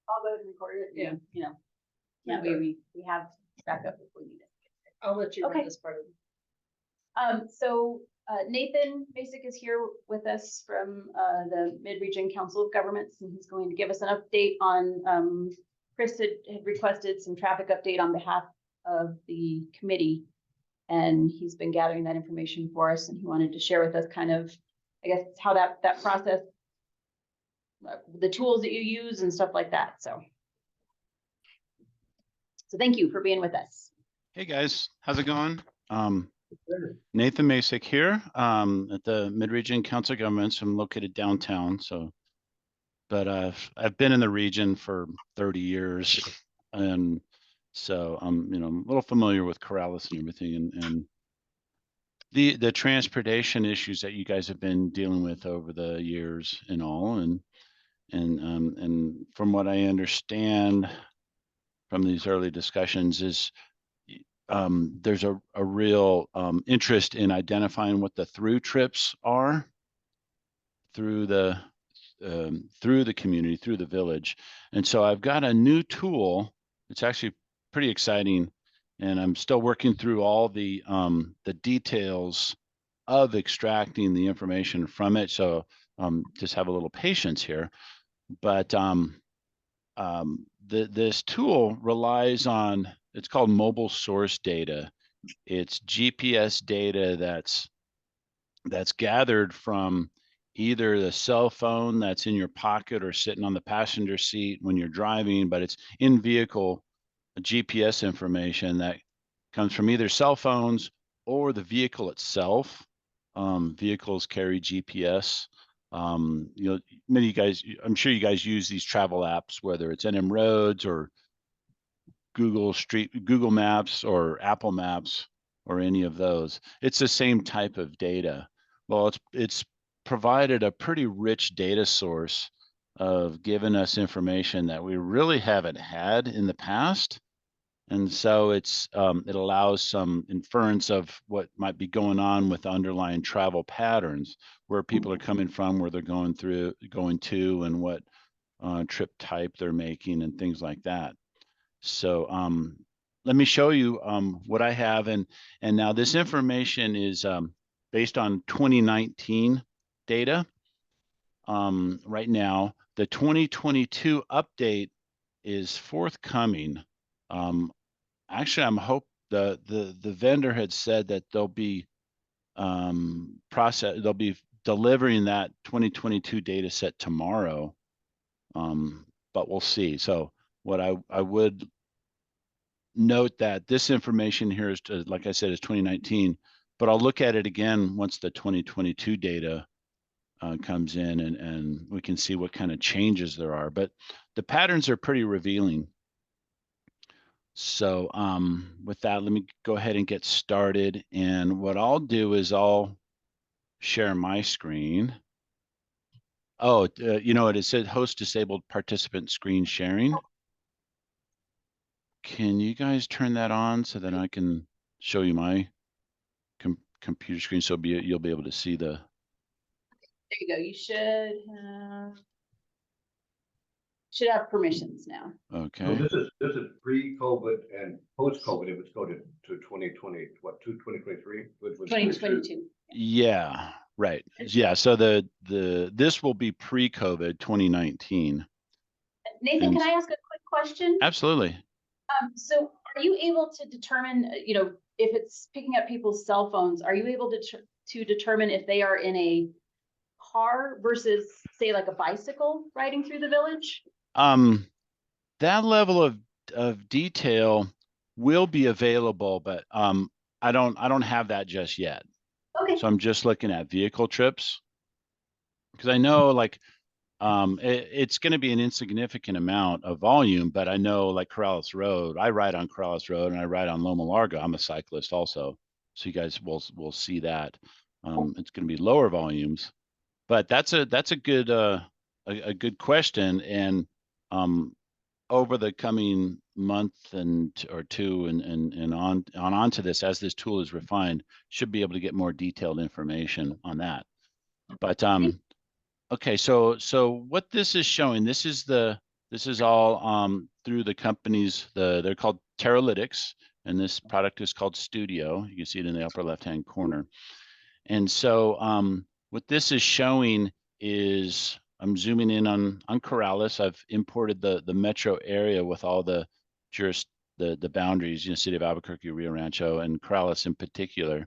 I'll go ahead and record it. Yeah. You know, that way we have backup if we need it. I'll let you Okay. run this part of it. So Nathan Basic is here with us from the Mid-Region Council of Governments, and he's going to give us an update on, Chris had requested some traffic update on behalf of the committee, and he's been gathering that information for us, and he wanted to share with us kind of, I guess, how that process, the tools that you use and stuff like that. So thank you for being with us. Hey guys, how's it going? Nathan Masick here at the Mid-Region Council of Governments. I'm located downtown, but I've been in the region for 30 years, and so I'm a little familiar with Corrales and everything, and the transportation issues that you guys have been dealing with over the years and all, and from what I understand from these early discussions is there's a real interest in identifying what the through trips are through the community, through the village. And so I've got a new tool. It's actually pretty exciting, and I'm still working through all the details of extracting the information from it. So just have a little patience here. But this tool relies on, it's called mobile source data. It's GPS data that's gathered from either the cell phone that's in your pocket or sitting on the passenger seat when you're driving, but it's in vehicle GPS information that comes from either cell phones or the vehicle itself. Vehicles carry GPS. Many of you guys, I'm sure you guys use these travel apps, whether it's MRCOG or Google Maps or Apple Maps or any of those. It's the same type of data. Well, it's provided a pretty rich data source of giving us information that we really haven't had in the past. And so it allows some inference of what might be going on with underlying travel patterns, where people are coming from, where they're going to, and what trip type they're making and things like that. So let me show you what I have. And now this information is based on 2019 data. Right now, the 2022 update is forthcoming. Actually, I'm hope the vendor had said that they'll be delivering that 2022 data set tomorrow. But we'll see. So what I would note that this information here is, like I said, is 2019, but I'll look at it again once the 2022 data comes in, and we can see what kind of changes there are. But the patterns are pretty revealing. So with that, let me go ahead and get started. And what I'll do is I'll share my screen. Oh, it said host disabled participant screen sharing. Can you guys turn that on so that I can show you my computer screen, so you'll be able to see the. There you go. You should have permissions now. Okay. So this is pre-COVID and post-COVID. It was go to 2020, what, 2023? 2022. Yeah, right. Yeah. So this will be pre-COVID 2019. Nathan, can I ask a quick question? Absolutely. So are you able to determine, if it's picking up people's cell phones, are you able to determine if they are in a car versus, say, like a bicycle riding through the village? That level of detail will be available, but I don't have that just yet. Okay. So I'm just looking at vehicle trips, because I know it's going to be an insignificant amount of volume, but I know like Corrales Road, I ride on Corrales Road and I ride on Loma Larga. I'm a cyclist also, so you guys will see that. It's going to be lower volumes, but that's a good a good question. And over the coming month or two and on to this, as this tool is refined, should be able to get more detailed information on that. But okay, so what this is showing, this is the This is all through the companies, they're called Teralytics, and this product is called Studio. You can see it in the upper left-hand corner. And so what this is showing is, I'm zooming in on Corrales. I've imported the metro area with all the the boundaries, city of Albuquerque, Rio Rancho, and Corrales in particular.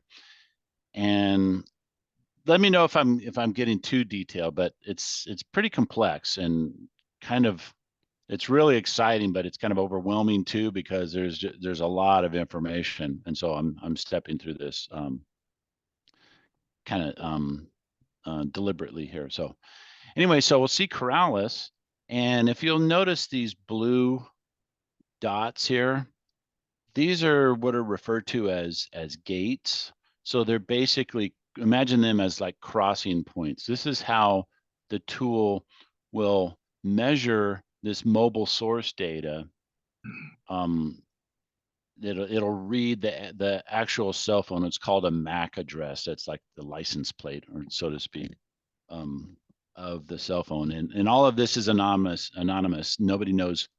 And let me know if I'm getting too detailed, but it's pretty complex and kind of, it's really exciting, but it's kind of overwhelming too, because there's a lot of information. And so I'm stepping through this kind of deliberately here. So anyway, so we'll see Corrales, and if you'll notice these blue dots here, these are what are referred to as gates. So they're basically, imagine them as like crossing points. This is how the tool will measure this mobile source data. It'll read the actual cell phone. It's called a MAC address. That's like the license plate, or so to speak, of the cell phone. And all of this is anonymous. Nobody knows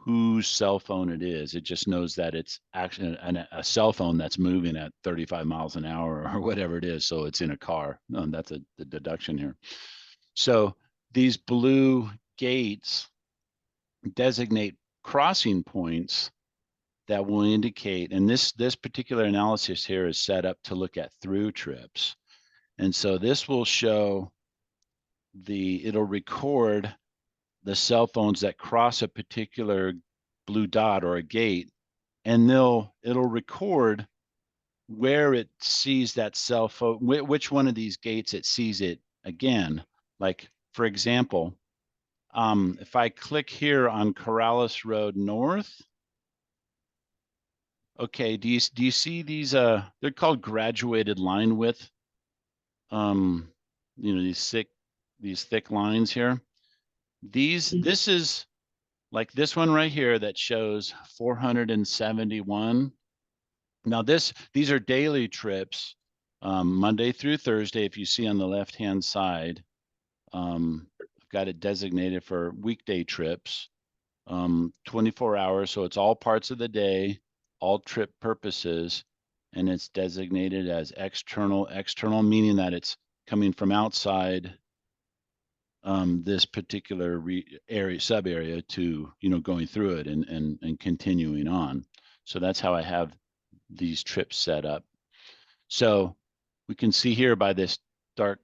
whose cell phone it is. It just knows that it's actually a cell phone that's moving at 35 miles an hour or whatever it is. So it's in a car. That's the deduction here. So these blue gates designate crossing points that will indicate, and this particular analysis here is set up to look at through trips. And so this will show it'll record the cell phones that cross a particular blue dot or a gate, and it'll record where it sees that cell phone, which one of these gates it sees it again. Like, for example, if I click here on Corrales Road North, okay, do you see these? They're called graduated line width. These thick lines here. This is like this one right here that shows 471. Now these are daily trips, Monday through Thursday. If you see on the left-hand side, I've got it designated for weekday trips, 24 hours. So it's all parts of the day, all trip purposes, and it's designated as external, meaning that it's coming from outside this particular sub area to, going through it and continuing on. So that's how I have these trips set up. So we can see here by this dark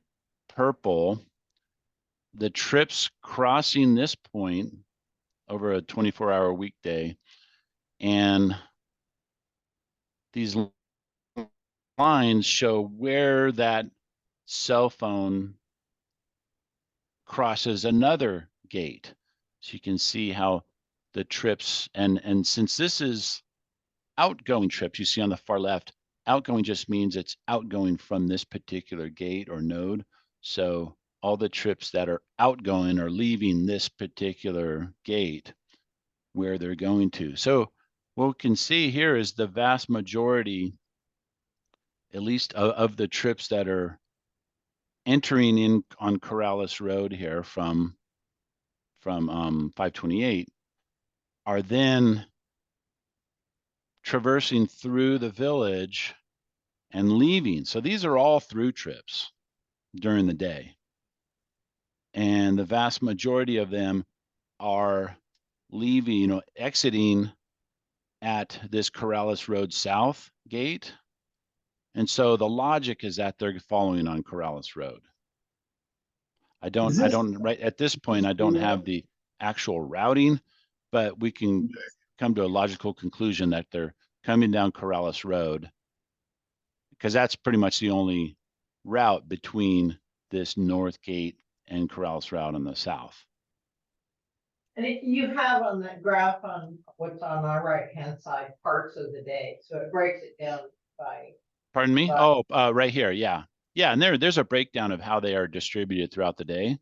purple, the trips crossing this point over a 24-hour weekday, and these lines show where that cell phone crosses another gate. So you can see how the trips, and since this is outgoing trips, you see on the far left, outgoing just means it's outgoing from this particular gate or node. So all the trips that are outgoing are leaving this particular gate where they're going to. So what we can see here is the vast majority, at least of the trips that are entering in on Corrales Road here from 528 are then traversing through the village and leaving. So these are all through trips during the day. And the vast majority of them are leaving, exiting at this Corrales Road South gate. And so the logic is that they're following on Corrales Road. Right at this point, I don't have the actual routing, but we can come to a logical conclusion that they're coming down Corrales Road, because that's pretty much the only route between this north gate and Corrales Route on the south. And you have on that graph on what's on our right-hand side, parts of the day. So it breaks it down by. Pardon me? Oh, right here. Yeah. Yeah. And there's a breakdown of how they are distributed throughout the day.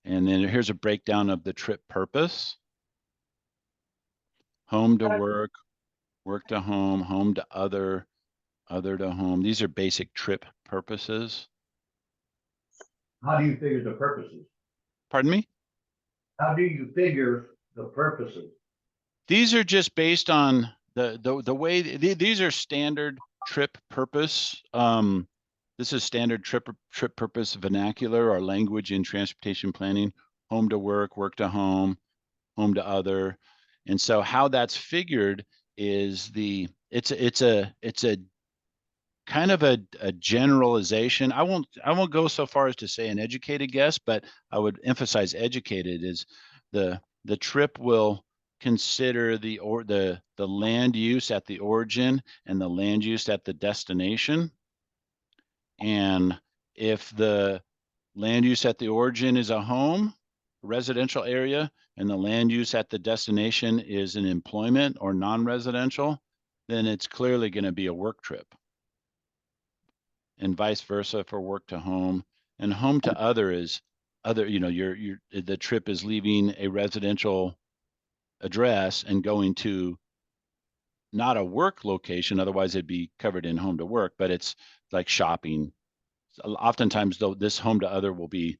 And then here's a breakdown of the trip purpose. Home to work, work to home, home to other to home. These are basic trip purposes. How do you figure the purposes? Pardon me? How do you figure the purposes? These are just based on the way, these are standard trip purpose. This is standard trip purpose vernacular or language in transportation planning, home to work, work to home, home to other. And so how that's figured is it's a kind of a generalization. I won't go so far as to say an educated guess, but I would emphasize educated is the trip will consider the land use at the origin and the land use at the destination. And if the land use at the origin is a home, residential area, and the land use at the destination is an employment or non-residential, then it's clearly going to be a work trip. And vice versa for work to home, and home to other is other, you know, the trip is leaving a residential address and going to not a work location, otherwise it'd be covered in home to work, but it's like shopping. Oftentimes though, this home to other will be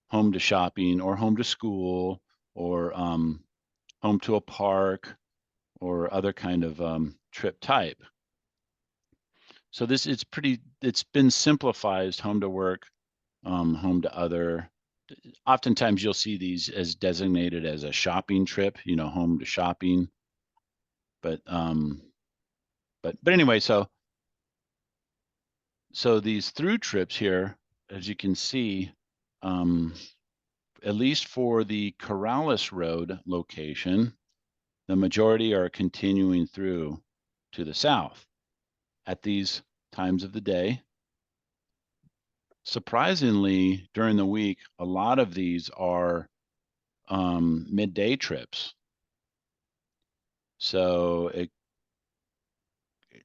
home to shopping or home to school or home to a park or other kind of trip type. So it's been simplified, home to work, home to other. Oftentimes you'll see these as designated as a shopping trip, you know, home to shopping. But anyway, so these through trips here, as you can see, at least for the Corrales Road location, the majority are continuing through to the south at these times of the day. Surprisingly, during the week, a lot of these are midday trips. So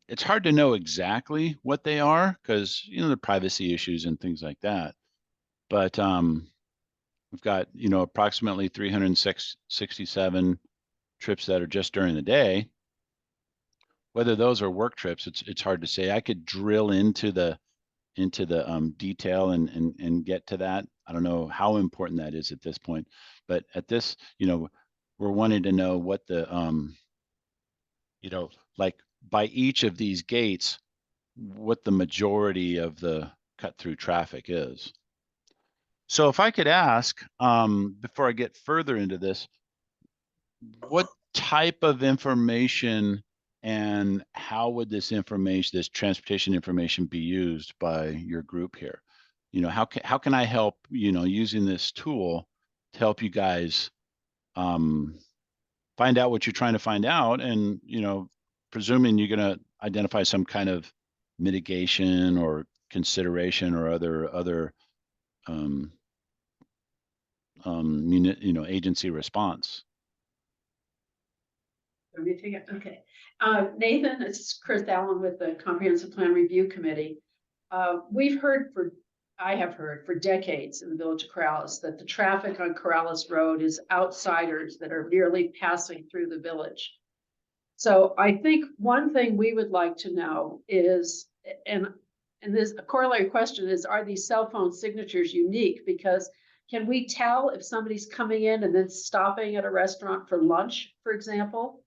it's hard to know exactly what they are because, you know, the privacy issues and things like that. But we've got, you know, approximately 367 trips that are just during the day. Whether those are work trips, it's hard to say. I could drill into the detail and get to that. I don't know how important that is at this point, but at this, you know, we're wanting to know what the, you know, like by each of these gates, what the majority of the cut through traffic is. So if I could ask, before I get further into this, what type of information and how would this information, this transportation information, be used by your group here? You know, how can I help, you know, using this tool to help you guys find out what you're trying to find out, and, you know, presuming you're going to identify some kind of mitigation or consideration or other you know, agency response. Let me take it. Okay. Nathan, it's Chris Allen with the Comprehensive Plan Review Committee. I have heard for decades in the village of Corrales that the traffic on Corrales Road is outsiders that are merely passing through the village. So I think one thing we would like to know is, and this a corollary question is, are these cell phone signatures unique? Because can we tell if somebody's coming in and then stopping at a restaurant for lunch, for example,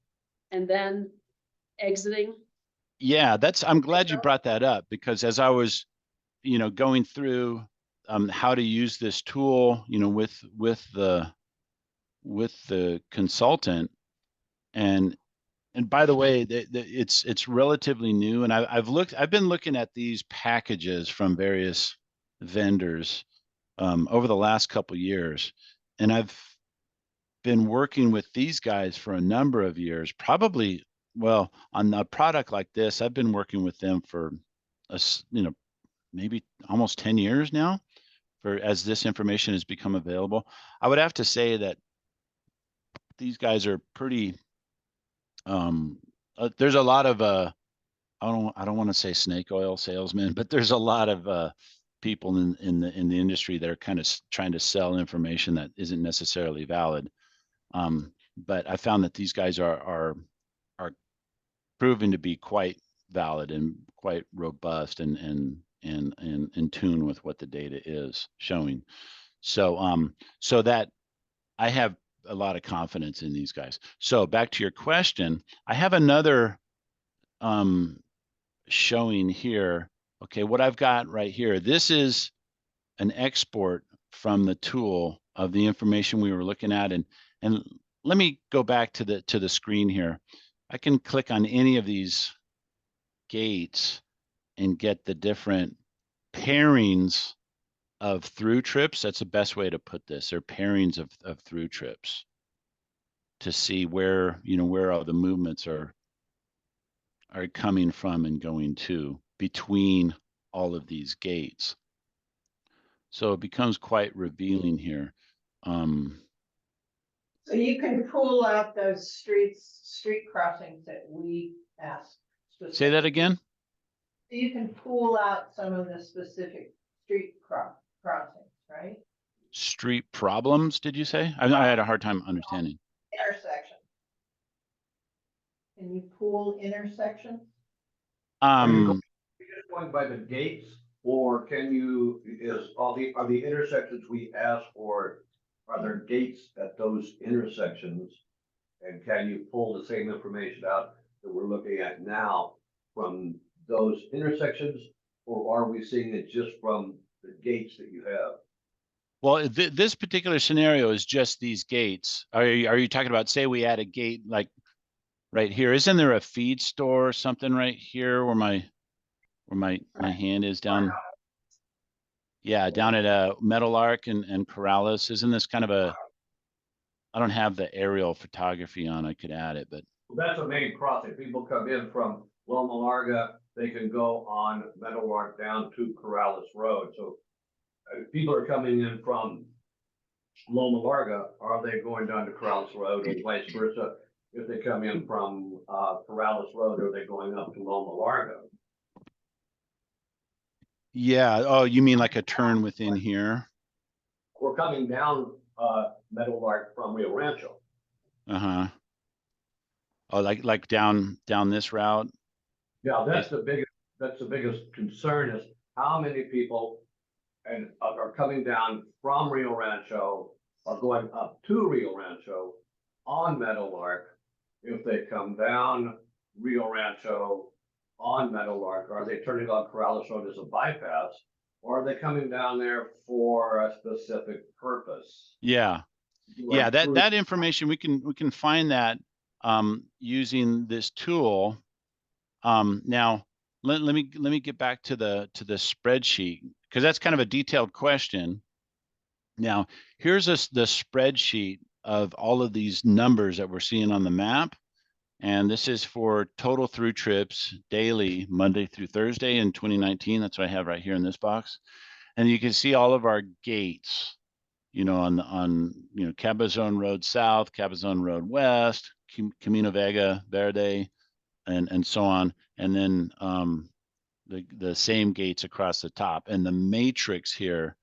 and then exiting? Yeah, I'm glad you brought that up, because as I was, you know, going through how to use this tool, you know, with the consultant, and by the way, it's relatively new, and I've been looking at these packages from various vendors over the last couple of years, and I've been working with these guys for a number of years, probably, well, on a product like this, I've been working with them for you know, maybe almost 10 years now, as this information has become available. I would have to say that these guys are pretty, there's a lot of, I don't want to say snake oil salesmen, but there's a lot of people in the industry that are kind of trying to sell information that isn't necessarily valid. But I found that these guys are proving to be quite valid and quite robust, and and in tune with what the data is showing. So so that I have a lot of confidence in these guys. So back to your question, I have another showing here. Okay, what I've got right here, this is an export from the tool of the information we were looking at. And let me go back to the screen here. I can click on any of these gates and get the different pairings of through trips. That's the best way to put this. They're pairings of through trips to see where, where all the movements are coming from and going to between all of these gates. So it becomes quite revealing here. So you can pull out those street crossings that we asked. Say that again? You can pull out some of the specific street crossings, right? Street problems, did you say? I had a hard time understanding. Intersection. Can you pull intersections? Are you just going by the gates, or can you, are the intersections we asked for, are there gates at those intersections? And can you pull the same information out that we're looking at now from those intersections? Or are we seeing it just from the gates that you have? Well, this particular scenario is just these gates. Are you talking about, say we add a gate like right here? Isn't there a feed store or something right here where my hand is down? Yeah, down at Metal Arc and Corrales. Isn't this kind of a, I don't have the aerial photography on, I could add it, but. Well, that's a main crossing. People come in from Loma Larga, they can go on Metal Arc down to Corrales Road. So if people are coming in from Loma Larga, are they going down to Corrales Road, and vice versa? If they come in from Corrales Road, are they going up to Loma Larga? Yeah, oh, you mean like a turn within here? We're coming down Metal Arc from Rio Rancho. Uh-huh. Oh, like down this route? Yeah, that's the biggest concern is how many people and are coming down from Rio Rancho are going up to Rio Rancho on Metal Arc. If they come down Rio Rancho on Metal Arc, are they turning on Corrales Road as a bypass? Or are they coming down there for a specific purpose? Yeah. Yeah, that information, we can find that using this tool. Now let me get back to the spreadsheet, because that's kind of a detailed question. Now here's the spreadsheet of all of these numbers that we're seeing on the map, and this is for total through trips daily, Monday through Thursday in 2019. That's what I have right here in this box, and you can see all of our gates, on Cabazon Road South, Cabazon Road West, Camino Vega Verde, and so on, and then the same gates across the top. And the matrix here,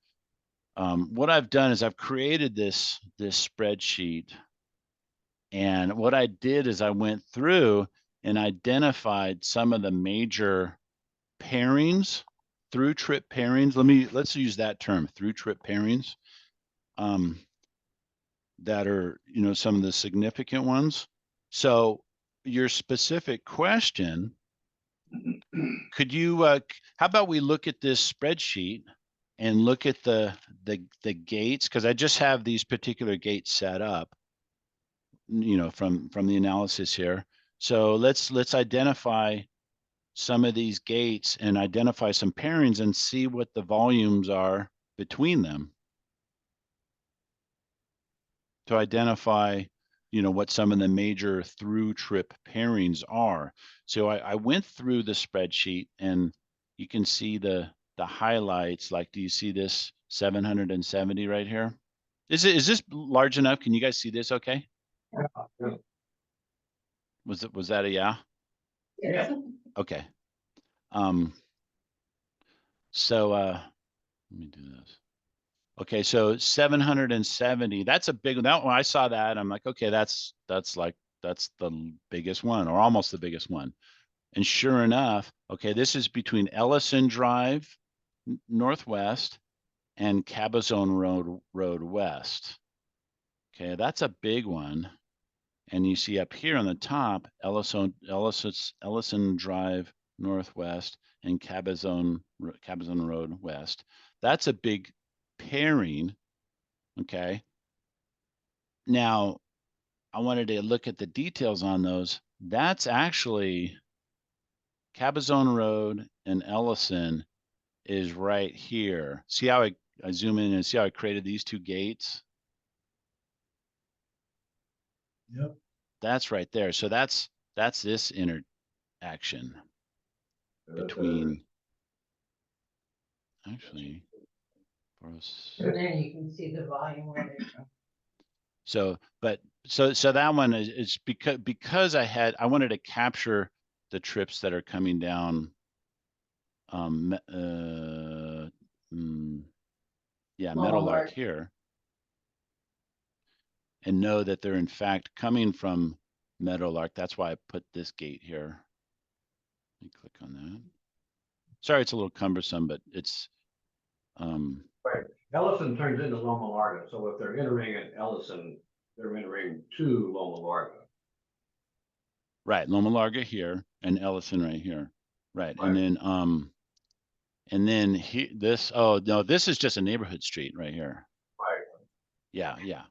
what I've done is I've created this spreadsheet, and what I did is I went through and identified some of the major pairings, through trip pairings. Let's use that term, through trip pairings. That are, some of the significant ones. So your specific question, could you, how about we look at this spreadsheet and look at the gates? Because I just have these particular gates set up, from the analysis here. So let's identify some of these gates and identify some pairings and see what the volumes are between them, to identify, what some of the major through trip pairings are. So I went through the spreadsheet, and you can see the highlights. Like, do you see this 770 right here? Is this large enough? Can you guys see this okay? Yeah. Was that a yeah? Yeah. Okay. So let me do this. Okay, so 770, that's a big one. That when I saw that, I'm like, okay, that's the biggest one, or almost the biggest one. And sure enough, okay, this is between Ellison Drive Northwest and Cabazon Road West. Okay, that's a big one. And you see up here on the top, Ellison Drive Northwest and Cabazon Road West. That's a big pairing. Okay. Now, I wanted to look at the details on those. That's actually Cabazon Road and Ellison is right here. See how I zoom in and see how I created these two gates? Yep. That's right there. So that's this interaction between actually. And then you can see the volume where they go. So, but so that one is because I wanted to capture the trips that are coming down. Meadowlark here, and know that they're in fact coming from Meadowlark. That's why I put this gate here. Let me click on that. Sorry, it's a little cumbersome, but it's Right. Ellison turns into Loma Larga, so if they're entering at Ellison, they're entering to Loma Larga. right. Loma Larga here and Ellison right here. Right. Right. And then this, oh no, this is just a neighborhood street right here. Right. Yeah, yeah.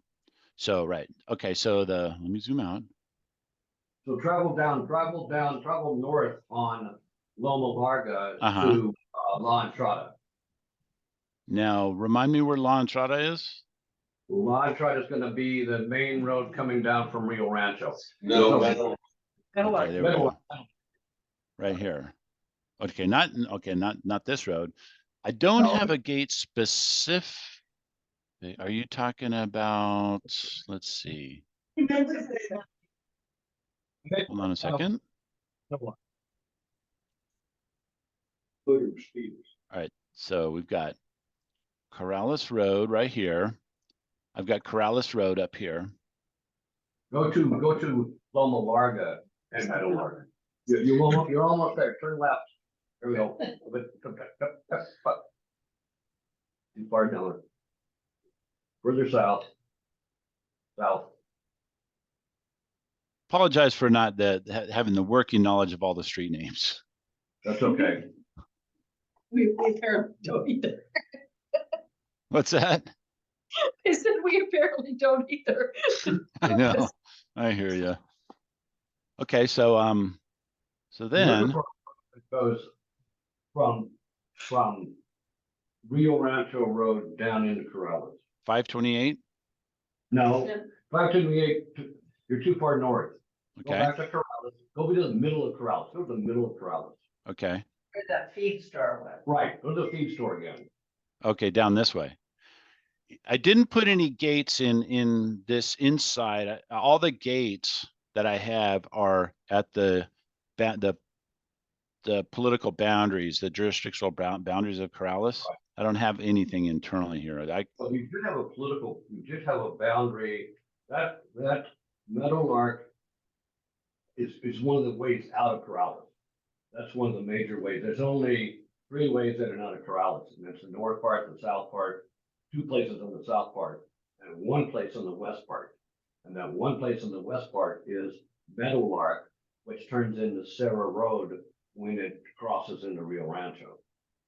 So, right. Okay, so let me zoom out. So travel north on Loma Larga Uh-huh. to La Entrada. Now, remind me where La Entrada is? La Entrada is gonna be the main road coming down from Rio Rancho. No, Okay, there we Middle- go. Right here. Okay, not this road. I don't No. have a gate specific. Are you talking about, let's see. Hold on a second. All right, so we've got Corrales Road right here. I've got Corrales Road up here. Go to Loma Larga and Meadow Larga. You're almost there. Turn left. There we go. Too far down. Further south. South. Apologize for not having the working knowledge of all the street names. That's okay. We apparently don't either. What's that? I said we apparently don't either. I know. I hear you. Okay, so then It goes from Rio Rancho Road down into Corrales. 528. No, Yeah. 528, you're too far north. Go Okay. back to Corrales. Go to the middle of Corrales. Go to the middle of Corrales. Okay. Where that feed store was. Right, go to the feed store again. Okay, down this way. I didn't put any gates in this inside. All the gates that I have are at the political boundaries, the jurisdictional boundaries of Corrales. I don't have anything internally here. Well, you do have you just have a boundary, that Meadowlark is one of the ways out of Corrales. That's one of the major ways. There's only 3 ways in and out of Corrales, and it's the north part, the south part, 2 places on the south part, and 1 place on the west part. And that 1 place on the west part is Meadowlark, which turns into Sarah Road when it crosses into Rio Rancho.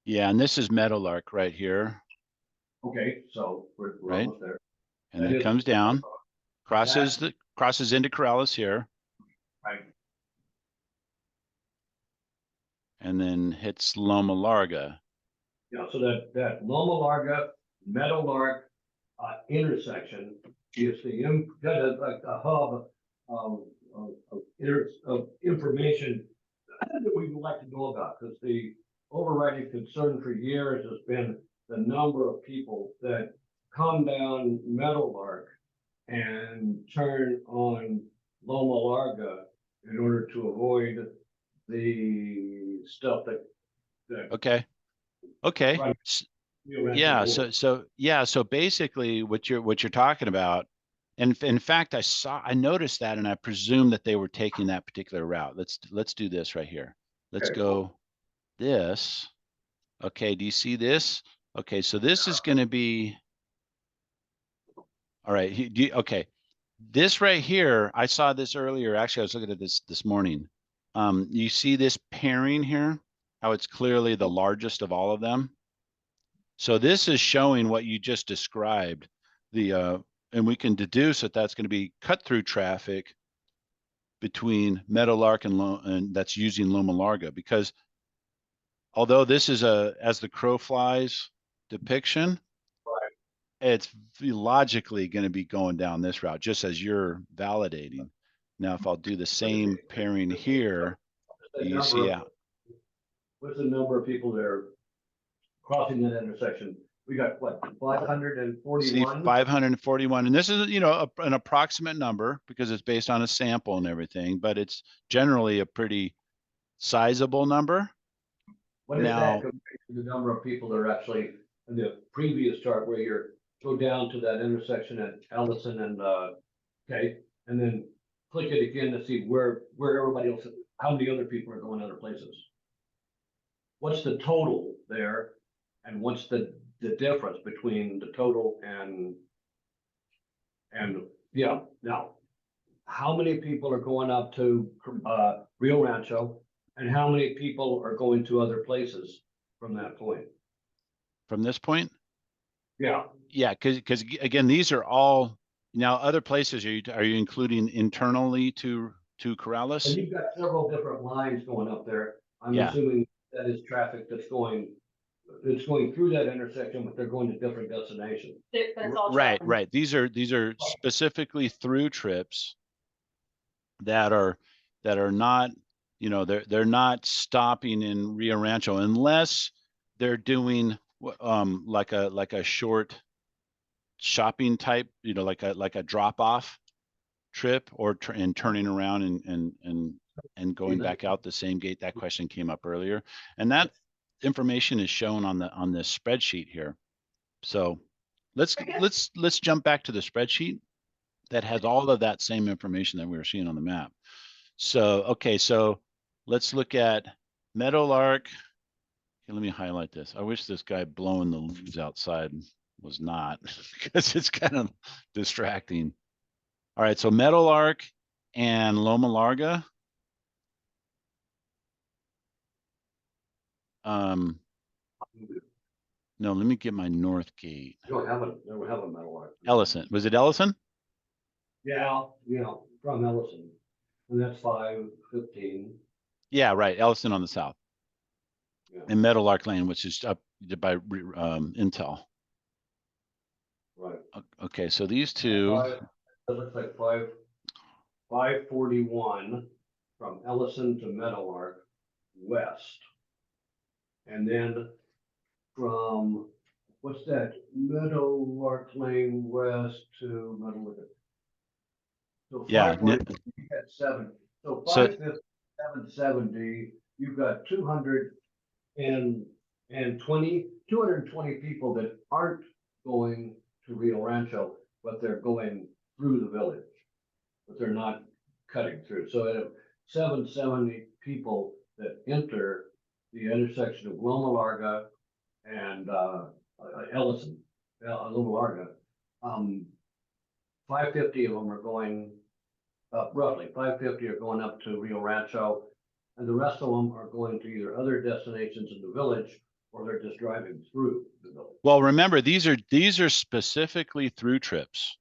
Yeah, and this is Meadowlark right here, Okay, so we're Right. almost there. and That it is- comes down, crosses into Corrales here, Right. and then hits Loma Larga. Yeah, so that Loma Larga, Meadowlark, intersection is kind of like a hub of information that we would like to know about, because the overriding concern for years has been the number of people that come down Meadowlark and turn on Loma Larga in order to avoid the stuff that Okay. Okay. Right. Yeah. So basically what you're talking about, and in fact, I noticed that, and I presume that they were taking that particular route. Let's do this right here. Let's Okay, go this. Okay, do you see this? Okay, so this is gonna be. All right, okay. This right here, I saw this earlier. Actually, I was looking at this morning. You see this pairing here? How it's clearly the largest of all of them. So this is showing what you just described. And we can deduce that that's going to be cut through traffic between Meadowlark and that's using Loma Larga, because although this is as the crow flies depiction, it's logically going to be going down this route, just as you're validating. Now, if I'll do the same pairing here, you see out. What's the number of people that are crossing that intersection? We got what, 541? See 541, and this is, an approximate number because it's based on a sample and everything, but it's generally a pretty sizable number. What is Now- that compared to the number of people that are actually in the previous chart where you're go down to that intersection at Ellison and okay, and then click it again to see where everybody else, how many other people are going other places? What's the total there, and what's the difference between the total and yeah, now, how many people are going up to Rio Rancho, and how many people are going to other places from that point? From this point, Yeah, yeah, because again, these are all now other places. Are you including internally to and Corrales? you've got several different lines going up there. I'm Yeah. assuming that is traffic that's going through that intersection, but they're going to different destinations. But it's all Right, traveling. right. These are specifically through trips that are not, they're not stopping in Rio Rancho unless they're doing like a short shopping type, like a drop off trip and turning around and going back out the same gate. That question came up earlier, and that information is shown on this spreadsheet here. So let's jump back to the spreadsheet that has all of that same information that we were seeing on the map. So, okay, so let's look at Meadowlark. Okay, let me highlight this. I wish this guy blowing the leaves outside was not, because it's kind of distracting. All right, so Meadowlark and Loma Larga. No, let me get my north gate. You don't have a metal arc. Ellison, was it Ellison? Yeah, from Ellison, and that's 515. Yeah, right, Ellison on the south. Yeah. And Meadowlark Lane, which is up by Intel. Right. Okay, so these two. It looks like 541 from Ellison to Meadowlark west. And then from, what's that, Meadowlark Lane west to Meadowlark. So Yeah, 540, you got 7. So 550, 770, you've got 220 people that aren't going to Rio Rancho, but they're going through the village, but they're not cutting through. So out of 770 people that enter the intersection of Loma Larga and Ellison, Loma Larga, 550 of them are going roughly 550 are going up to Rio Rancho, and the rest of them are going to either other destinations in the village, or they're just driving through the village. Well, remember, these are specifically through trips.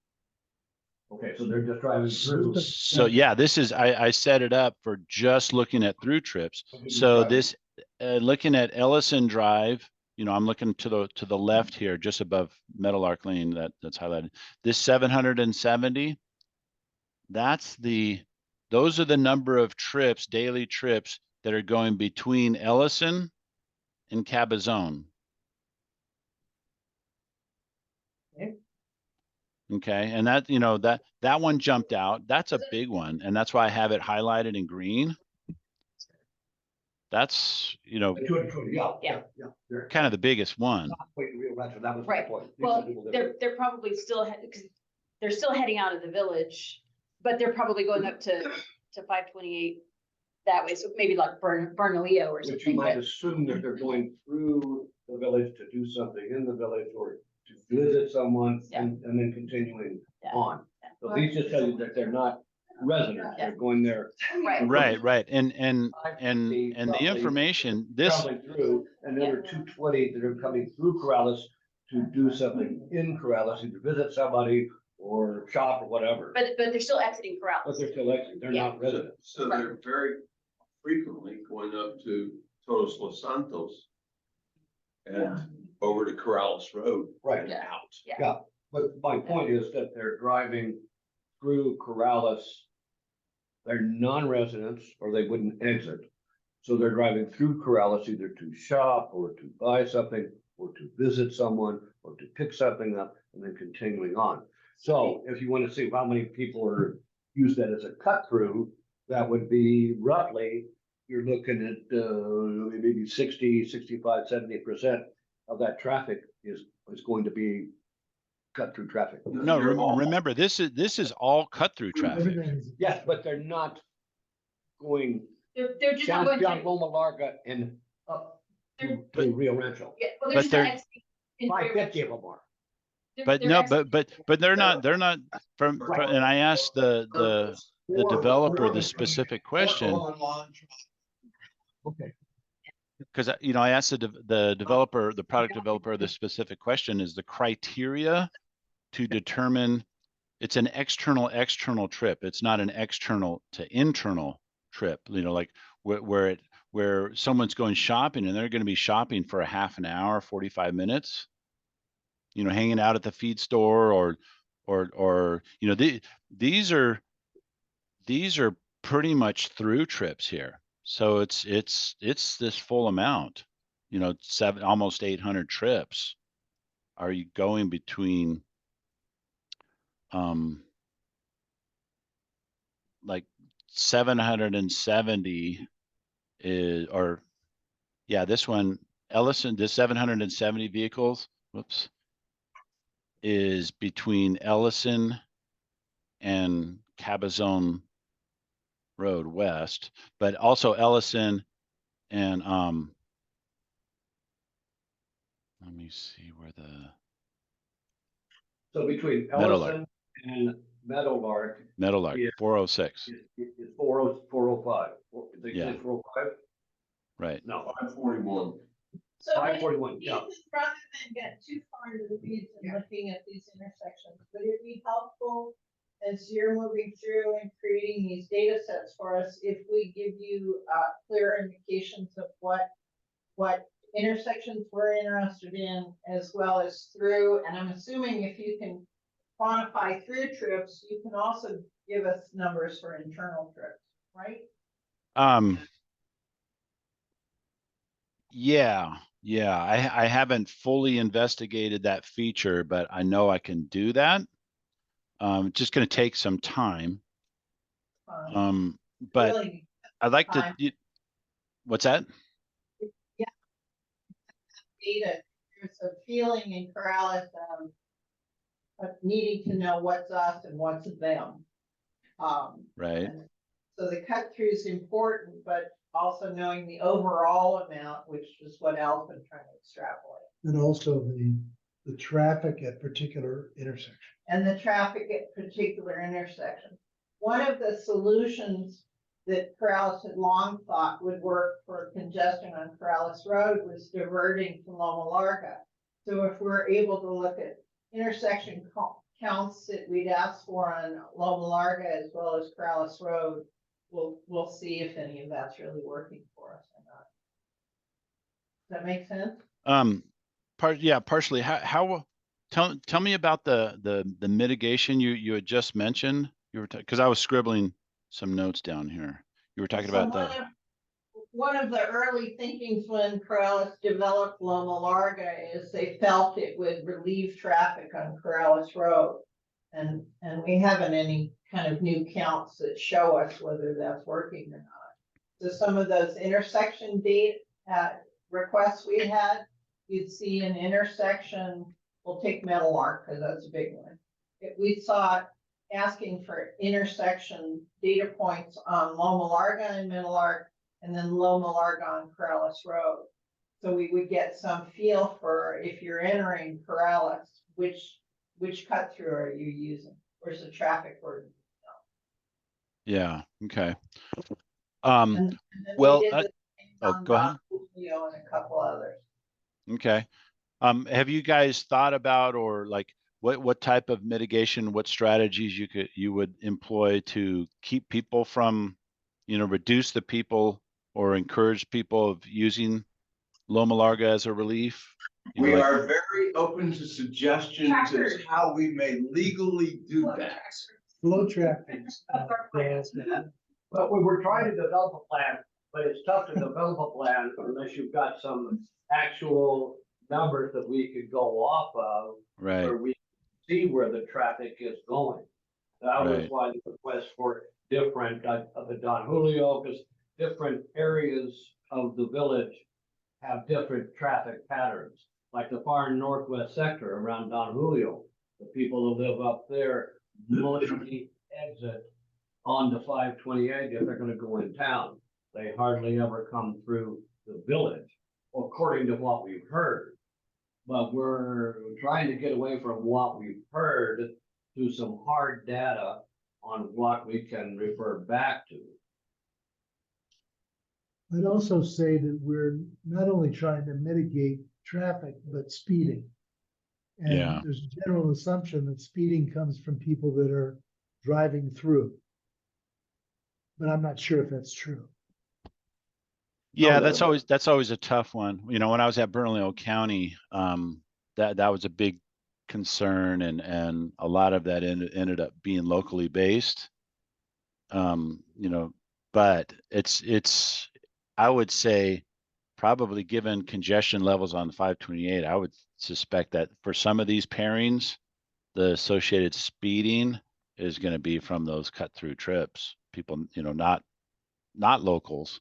Okay, so they're just driving through. So yeah, this is, I set it up for just looking at through trips. So this, looking at Ellison Drive, I'm looking to the left here, just above Meadowlark Lane, that's highlighted. This 770, those are the number of trips, daily trips that are going between Ellison and Cabazon. Okay, and that, that one jumped out. That's a big one, and that's why I have it highlighted in green. That's, Yeah. kind of the biggest one. Right. Well, they're probably still, because they're still heading out of the village, but they're probably going up to 528 that way, so maybe like Bernalillo or Which you something. might but- assume that they're going through the village to do something in the village or to visit someone and then continuing Yeah. on. So these just tell you that they're not residents, they're going there. Right. Right. And roughly the information, this, Traveling through, and then there are 220 that are coming through Corrales to do something in Corrales, either visit somebody or shop or whatever. But they're still exiting But Corrales. they're still exiting, they're Yeah. not residents. So they're very frequently going up to Todos Los Santos and over to Corrales Road Right. and Yeah. out. Yeah, but my point is that they're driving through Corrales. They're non-residents or they wouldn't exit. So they're driving through Corrales either to shop or to buy something or to visit someone or to pick something up and then continuing on. So if you want to see how many people are use that as a cut through, that would be roughly, you're looking at maybe 60, 65, 70% of that traffic is going to be cut through traffic. no, remember, this is all cut through traffic. Yes, but they're not going They're just not going down to. Loma Larga and up to But- Rio Rancho. Yeah, well, But they're just not they're- exiting. in 550 of them are. But they're no, exiting- but they're not and I asked the developer the specific question, Okay. because I asked the developer, the product developer, the specific question is the criteria to determine it's an external trip. It's not an external to internal trip, like where someone's going shopping and they're going to be shopping for a half an hour, 45 minutes, hanging out at the feed store or these are pretty much through trips here. So it's this full amount, almost 800 trips. Are you going between like 770 is, or yeah, this one, Ellison, this 770 vehicles, whoops, is between Ellison and Cabazon Road West, but also Ellison and let me see where the So between Meadowlark. Ellison and Meadowlark Meadowlark, Yeah. 406, is 405. They Yeah. say 405? right? No, 541. So 541, yeah. rather than get too far into the weeds and looking at these intersections, would it be helpful as you're moving through and creating these data sets for us, if we give you clear indications of what intersections we're interested in, as well as through, and I'm assuming if you can quantify through trips, you can also give us numbers for internal trips, right? Yeah. I haven't fully investigated that feature, but I know I can do that. It's just going to take some time. But Really, I'd like to, time. what's that? data, there's a feeling in Corrales of needing to know what's us and what's them. Right. and So the cut through is important, but also knowing the overall amount, which is what Al's been trying to extrapolate. And also the traffic at particular intersections. And the traffic at particular intersections. One of the solutions that Corrales had long thought would work for congestion on Corrales Road was diverting to Loma Larga. So if we're able to look at intersection counts that we'd ask for on Loma Larga as well as Corrales Road, we'll see if any of that's really working for us or not. Does that make sense? Partially. How tell me about the mitigation you had just mentioned. You were because I was scribbling some notes down here. You were talking about the One of the early thinkings when Corrales developed Loma Larga is they felt it would relieve traffic on Corrales Road. And we haven't any kind of new counts that show us whether that's working or not. So some of those intersection date requests we had, you'd see an intersection, we'll take Meadowlark because that's a big one. We saw asking for intersection data points on Loma Larga and Middle Arc, and then Loma Larga on Corrales Road. So we would get some feel for, if you're entering Corrales, which cut through are you using? Where's the traffic burden? Yeah, okay. And then we Well, did the same oh, on go ahead. Don Julio and a couple others. Okay. Have you guys thought about, or like what type of mitigation, what strategies you would employ to keep people from, reduce the people or encourage people of using Loma Larga as a relief? We are very open to suggestions as how we may legally do that. Flow traffic. But we were trying to develop a plan, but it's tough to develop a plan unless you've got some actual numbers that we could go off of. Right, Where we see where the traffic is going. That was Right. why the request for different, of the Don Julio, because different areas of the village have different traffic patterns. Like the far northwest sector around Don Julio, the people who live up there mostly exit onto 528 if they're gonna go in town. They hardly ever come through the village, according to what we've heard. But we're trying to get away from what we've heard to some hard data on what we can refer back to. I'd also say that we're not only trying to mitigate traffic, but speeding. Yeah. And there's a general assumption that speeding comes from people that are driving through. But I'm not sure if that's true. yeah, No, that's always a tough one. When I was at Bernalillo County, that was a big concern, and a lot of that ended up being locally based. But it's I would say, probably given congestion levels on 528, I would suspect that for some of these pairings, the associated speeding is going to be from those cut through trips. People, not locals,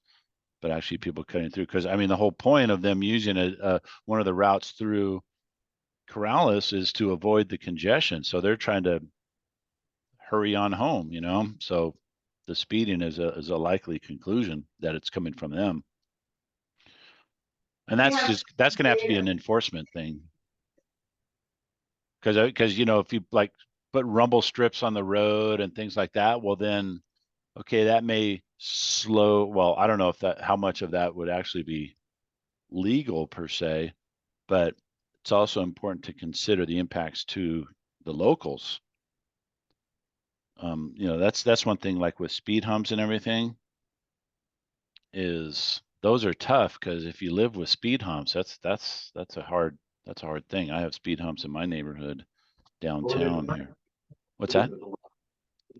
but actually people cutting through. Because I mean, the whole point of them using one of the routes through Corrales is to avoid the congestion. So they're trying to hurry on home, So the speeding is a likely conclusion that it's coming from them. And that's going to have to be an enforcement thing. Because if you like put rumble strips on the road and things like that, well then, okay, that may slow. Well, I don't know how much of that would actually be legal per se, but it's also important to consider the impacts to the locals. That's one thing, like with speed humps and everything, is those are tough, because if you live with speed humps, that's a hard thing. I have speed humps in my neighborhood downtown here. What's that?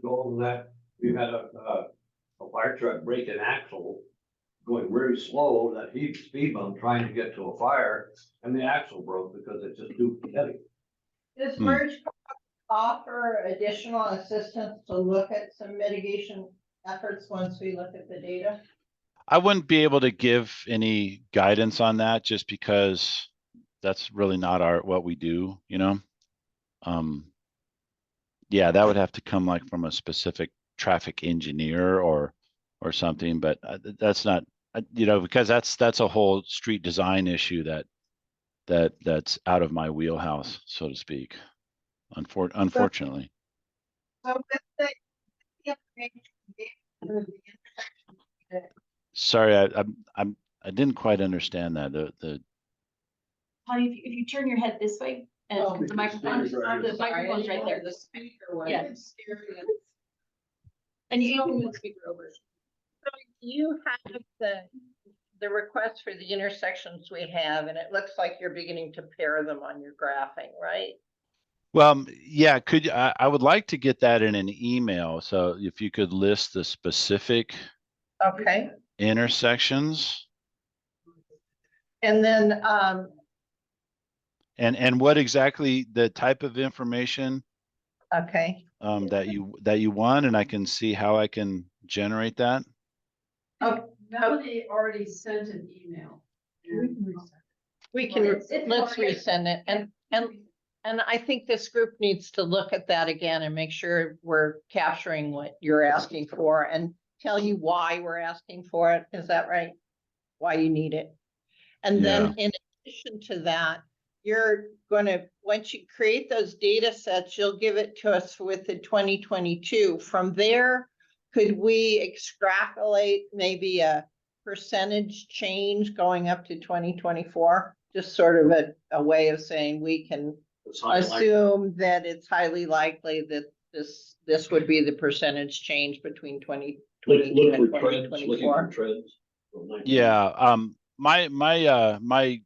Goal that we had a fire truck break an axle going very slow, that heat speed bump trying to get to a fire, and the axle broke because it's just too heavy. Does Hmm. MRCOG offer additional assistance to look at some mitigation efforts once we look at the data? I wouldn't be able to give any guidance on that, just because that's really not what we do, Yeah, that would have to come like from a specific traffic engineer or something, but that's not, because that's a whole street design issue that's out of my wheelhouse, so to speak. Unfortunately. So with the information we gave for the intersection, Sorry, I didn't quite understand that. The Holly, if you turn your head this way, and Oh, the microphone's right there. the speaker was. Yeah. And you can move the speaker over. So you have the request for the intersections we have, and it looks like you're beginning to pair them on your graphing, right? Well, yeah, I would like to get that in an email. So if you could list the specific Okay, intersections and then, and what exactly the type of information okay, that you want, and I can see how I can generate that. Melanie already sent an email. we can, let's resend it, and And I think this group needs to look at that again and make sure we're capturing what you're asking for and tell you why we're asking for it. Is that right? Why you need it? And then in addition to that, you're gonna, once you create those data sets, you'll give it to us with the 2022. From there, could we extrapolate maybe a percentage change going up to 2024? Just sort of a way of saying we can It's highly likely. assume that it's highly likely that this would be the percentage change between 2022 and Looking for trends, looking for 2024. trends. from 19. Yeah, my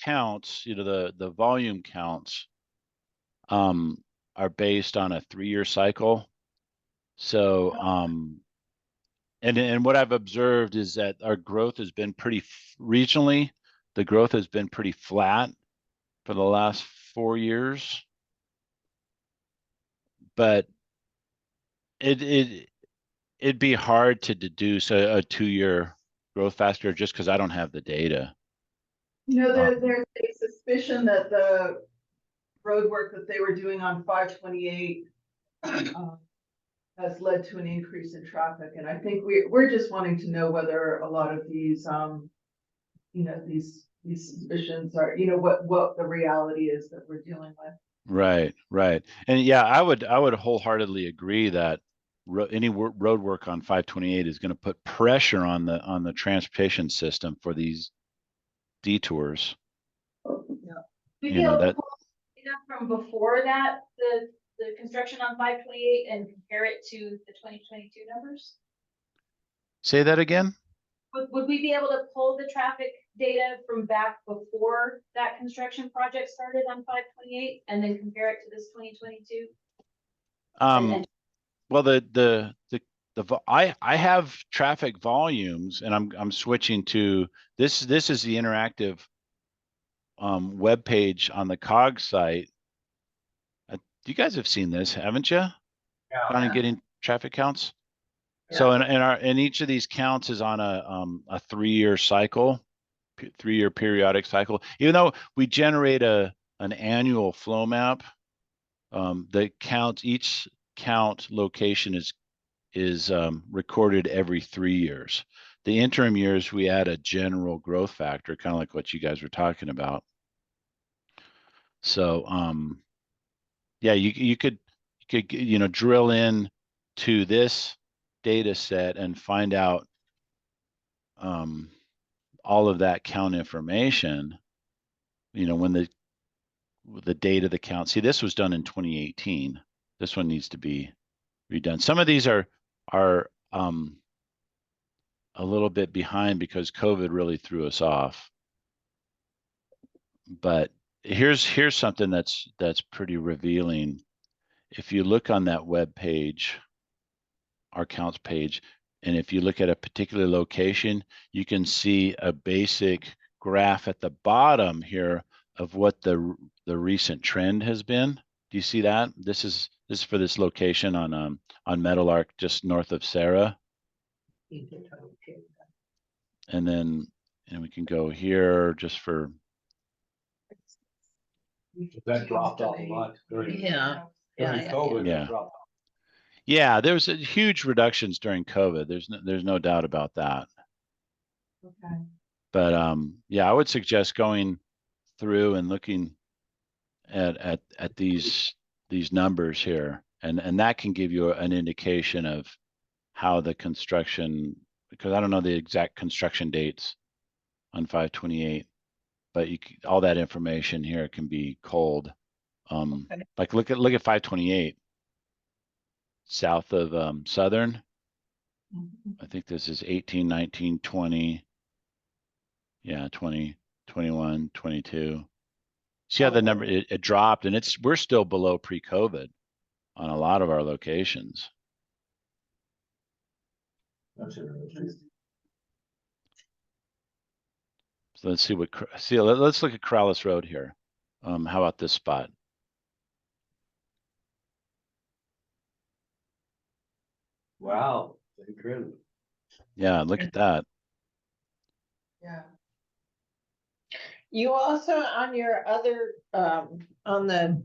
counts, the volume counts are based on a 3-year cycle. So and what I've observed is that our growth has been regionally, the growth has been pretty flat for the last 4 years. But it'd be hard to deduce a 2-year growth factor just because I don't have the data. There's a suspicion that the road work that they were doing on 528 has led to an increase in traffic, and I think we're just wanting to know whether a lot of these, these suspicions are, what the reality is that we're dealing with. Right. And yeah, I would wholeheartedly agree that any road work on 528 is going to put pressure on the transportation system for these detours. We'd You be know, able to that- pull data from before that, the construction on 528 and compare it to the 2022 numbers? Say that again? Would we be able to pull the traffic data from back before that construction project started on 528 and then compare it to this 2022? Well, I have traffic volumes, and I'm switching to this. This is the interactive web page on the COG site. You guys have seen this, haven't you? Yeah. On getting traffic counts. So in each of these counts is on a 3-year cycle, 3-year periodic cycle. Even though we generate an annual flow map, each count location is recorded every 3 years. The interim years we add a general growth factor, kind of like what you guys were talking about. So yeah, you could drill in to this data set and find out all of that count information, when the date of the count. See, this was done in 2018. This one needs to be redone. Some of these are a little bit behind because COVID really threw us off. But here's something that's pretty revealing. If you look on that web page, our counts page, and if you look at a particular location, you can see a basic graph at the bottom here of what the recent trend has been. Do you see that? This is for this location on Meadowlark, just north of Sarah. And then we can go here just for. That dropped off a lot during COVID. Yeah. It dropped off. Yeah, there was a huge reductions during COVID. There's no doubt about that. Okay. But yeah, I would suggest going through and looking at these numbers here, and that can give you an indication of how the construction, because I don't know the exact construction dates on 528, but all that information here can be culled. Like look at 528 south of Southern. I think this is 18, 19, 20. Yeah, 20, 21, 22. See how the number it dropped, and we're still below pre-COVID on a lot of our locations. That's interesting. So let's see let's look at Corrales Road here. How about this spot? Wow. Incredible. Yeah, look at that. Yeah. You also, on your other, on the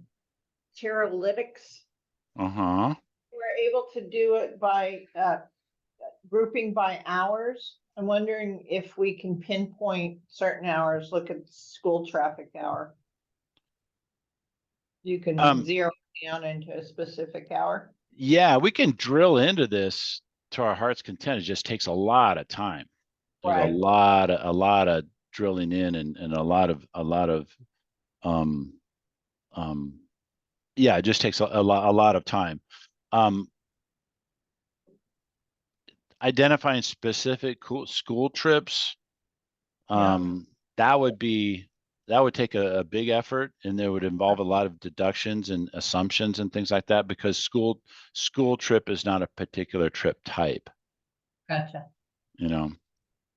Teralytics, Uh-huh. we're able to do it by, grouping by hours. I'm wondering if we can pinpoint certain hours, look at school traffic hour. You can Um, zero down into a specific hour. Yeah, we can drill into this to our heart's content. It just takes a lot of time. There's Right. a lot of drilling in and a lot of um yeah, it just takes a lot of time. Um Identifying specific school trips, that would take a big effort, and there would involve a lot of deductions and assumptions and things like that, because school trip is not a particular trip type. Gotcha. You know,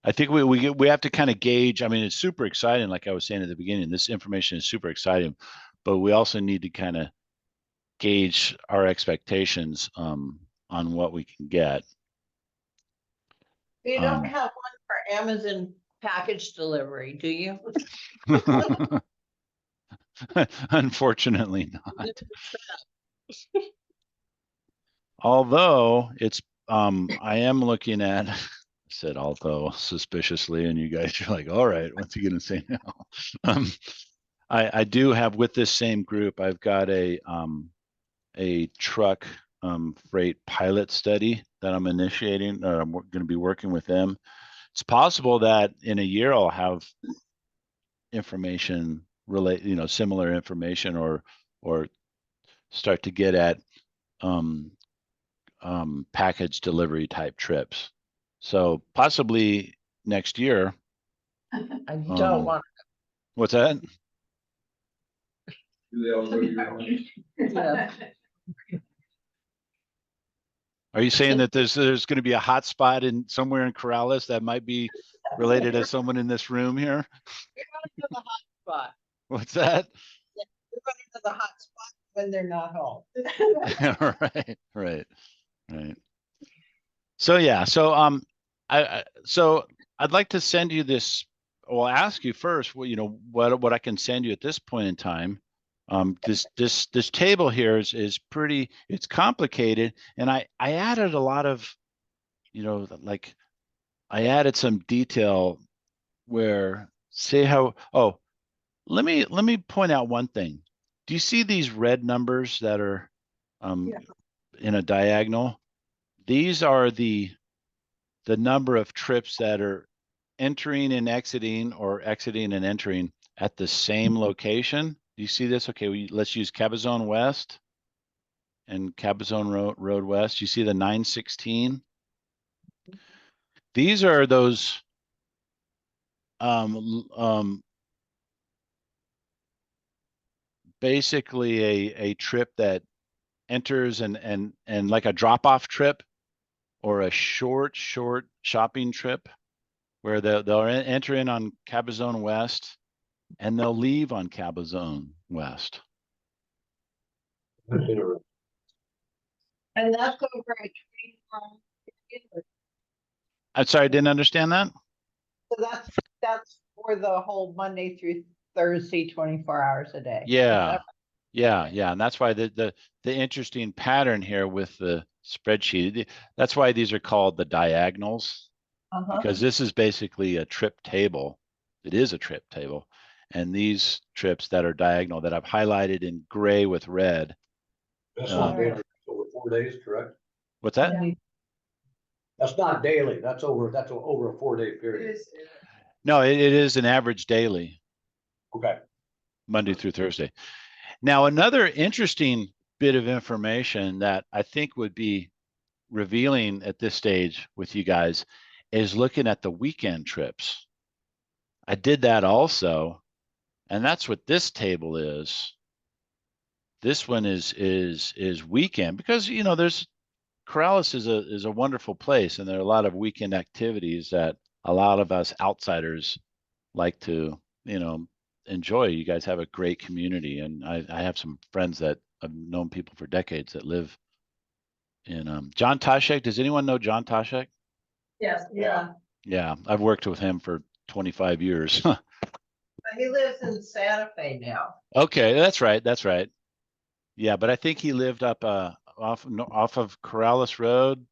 I think we have to kind of gauge. I mean, it's super exciting, like I was saying at the beginning. This information is super exciting, but we also need to kind of gauge our expectations on what we can get. You don't have one for Amazon package delivery, do you? Unfortunately not. Although it's I am looking at said although suspiciously, and you guys are like, all right, what's he gonna say now? I do have, with this same group, I've got a truck freight pilot study that I'm initiating. I'm going to be working with them. It's possible that in a year I'll have information similar information, or start to get at package delivery type trips. So possibly next year. I don't want. What's that? Do they all go to your house? Yeah. Are you saying that there's going to be a hot spot in somewhere in Corrales that might be related to someone in this room here? You're running to the hot spot. What's that? You're running to the hot spot when they're not home. Right. So yeah, so so I'd like to send you this. Well, ask you first. Well, what I can send you at this point in time. This table here is pretty. It's complicated, and I added a lot of, like I added some detail where say how. Oh, let me point out one thing. Do you see these red numbers that are in a diagonal? These are the number of trips that are entering and exiting, or exiting and entering at the same location. Do you see this? Okay, let's use Cabazon West and Cabazon Road West. You see the 916? These are those basically a trip that enters and like a drop-off trip, or a short shopping trip, where they'll enter in on Cabazon West and they'll leave on Cabazon West. And that's over a 24-hour period. I'm sorry, I didn't understand that. So that's for the whole Monday through Thursday, 24 hours a day. Yeah, and that's why the interesting pattern here with the spreadsheet. That's why these are called the diagonals, because this is basically a trip table. It is a trip table, and these trips that are diagonal that I've highlighted in gray with red. That's not daily, over 4 days, correct? What's that? That's not daily, that's over a 4-day period. No, it is an average daily. Okay. Monday through Thursday. Now, another interesting bit of information that I think would be revealing at this stage with you guys is looking at the weekend trips. I did that also, and that's what this table is. This one is weekend, because there's Corrales is a wonderful place, and there are a lot of weekend activities that a lot of us outsiders like to enjoy. You guys have a great community, and I have some friends that I've known people for decades that live in John Toshek. Does anyone know John Toshek? Yes, yeah. Yeah, I've worked with him for 25 years. He lives in Santa Fe now. Okay, that's right, that's right. Yeah, but I think he lived up off of Corrales Road,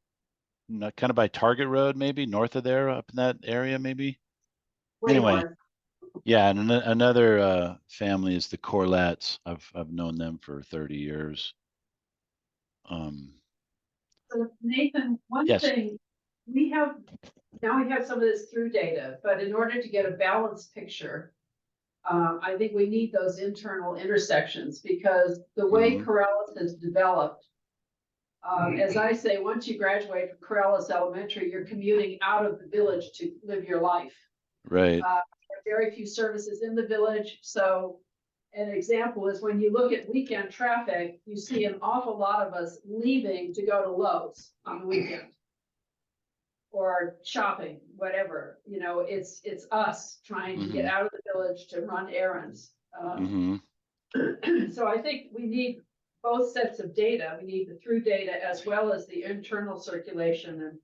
kind of by Target Road, maybe north of there, up in that area, maybe. Anyway, yeah, and another family is the Corlettes. I've known them for 30 years. So Nathan, one Yes. thing, we have some of this through data, but in order to get a balanced picture, I think we need those internal intersections because the way Mhm. Corrales has developed, as I say, once you graduate from Corrales Elementary, you're commuting out of the village to live your life. Right. There are very few services in the village, so an example is when you look at weekend traffic, you see an awful lot of us leaving to go to Lowe's on the weekend. Or shopping, whatever, you know, it's us trying to get out of the village to run errands. Mhm. So I think we need both sets of data. We need the through data as well as the internal circulation and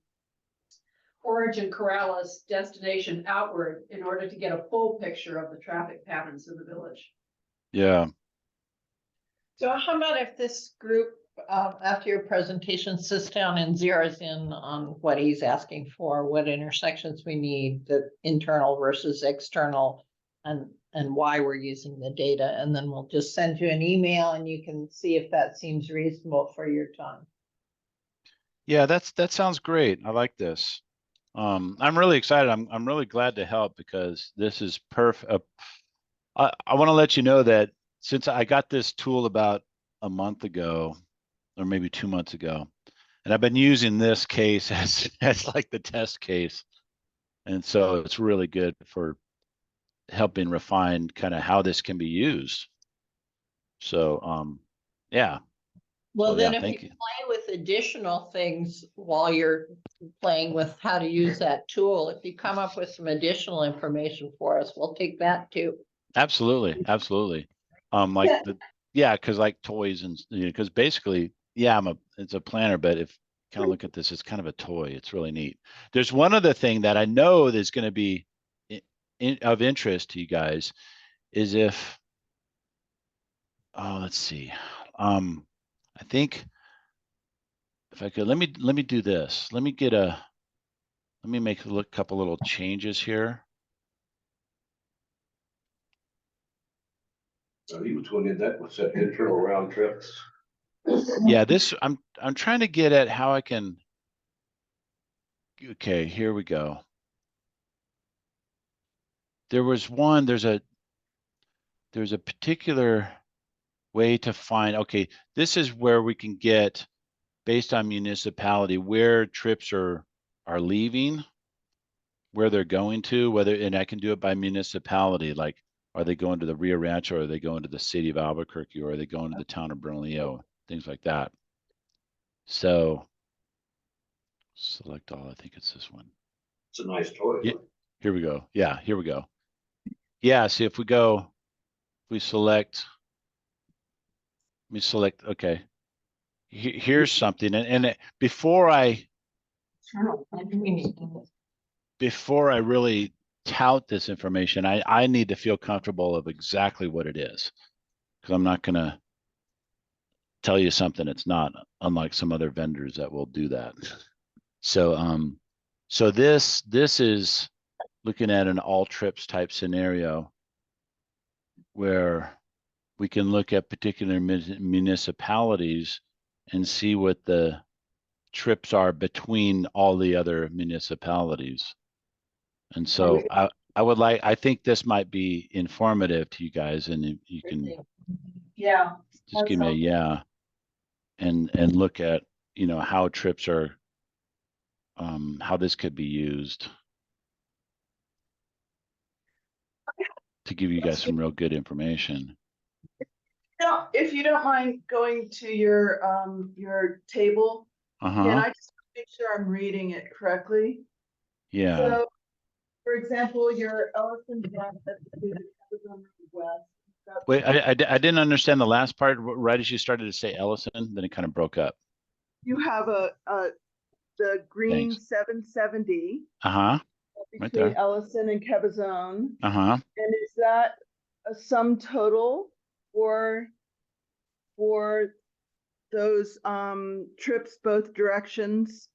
origin Corrales destination outward in order to get a full picture of the traffic patterns in the village. Yeah. So how about if this group, after your presentation, sits down and zeroes in on what he's asking for, what intersections we need, the internal versus external, and why we're using the data, and then we'll just send you an email and you can see if that seems reasonable for your time. Yeah, that sounds great. I like this. I'm really excited. I'm really glad to help because this is perfect. I want to let you know that since I got this tool about a month ago, or maybe 2 months ago, and I've been using this case as like the test case. And so it's really good for helping refine kind of how this can be used. So, yeah. Well, So, then yeah, if thank you you. play with additional things while you're playing with how to use that tool, if you come up with some additional information for us, we'll take that too. Absolutely, absolutely. Like because like toys and because basically, yeah, it's a planner, but if you kind of look at this, it's kind of a toy. It's really neat. There's one other thing that I know that's going to be of interest to you guys is if, oh, let's see. I think if I could, let me do this. Let me make a couple little changes here. He was going to that was that internal round trips. Yeah, I'm trying to get at how I can. Okay, here we go. There's a particular way to find, okay, this is where we can get based on municipality, where trips are leaving, where they're going to, and I can do it by municipality, like, are they going to the Rio Rancho, or are they going to the city of Albuquerque, or are they going to the town of Bernalillo, things like that. So select all, I think it's this one. It's a nice toy. Yeah, here we go. Yeah, here we go. Yeah, see if we go, we select, okay. Here's something, and before I really tout this information, I need to feel comfortable of exactly what it is, because I'm not going to tell you something it's not, unlike some other vendors that will do that. So this is looking at an all trips type scenario where we can look at particular municipalities and see what the trips are between all the other municipalities. And so I think this might be informative to you guys, and you can Yeah. just give me a yeah, and look at, how trips are, how this could be used to give you guys some real good information. Now, if you don't mind going to your table, can I just make sure I'm reading it correctly? Yeah. So, for example, your Ellison West. Wait, I didn't understand the last part. Right as you started to say Ellison, then it kind of broke up. You have the green Thanks. 770 Right between there. Ellison and Cabazon. And And is that a sum total for those trips both directions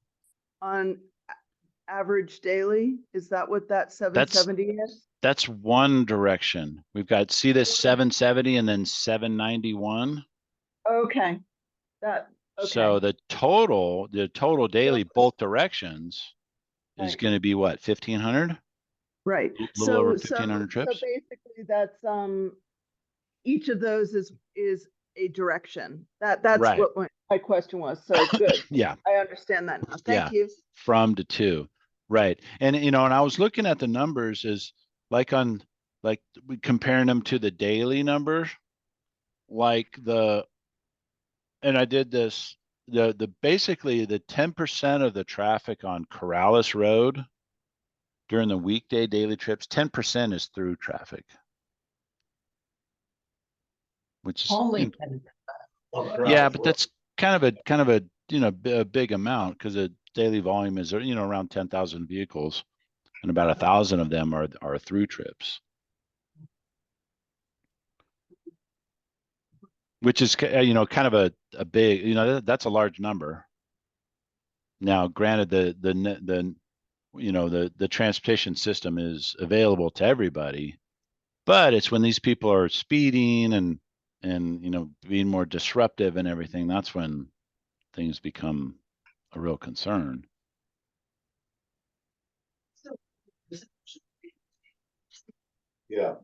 on average daily? Is that what that 770 is? That's one direction. We've got, see this 770 and then 791. Okay, that, So okay. the total daily both directions is Right. going to be what, 1,500? Right. A little over So 1,500 trips? basically that's, each of those is a direction. That's Right. what my question was. So good. Yeah. I understand that now. Yeah. Thank you. From to two. Right. And, you know, and I was looking at the numbers is like comparing them to the daily numbers, and I did this, basically the 10% of the traffic on Corrales Road during the weekday daily trips, 10% is through traffic. Which is, Only. yeah, but that's kind of a, you know, a big amount because the daily volume is, you know, around 10,000 vehicles and about 1,000 of them are through trips. Which is, you know, kind of a big, you know, that's a large number. Now, granted, you know, the transportation system is available to everybody, but it's when these people are speeding and, you know, being more disruptive and everything, that's when things become a real concern. Yeah,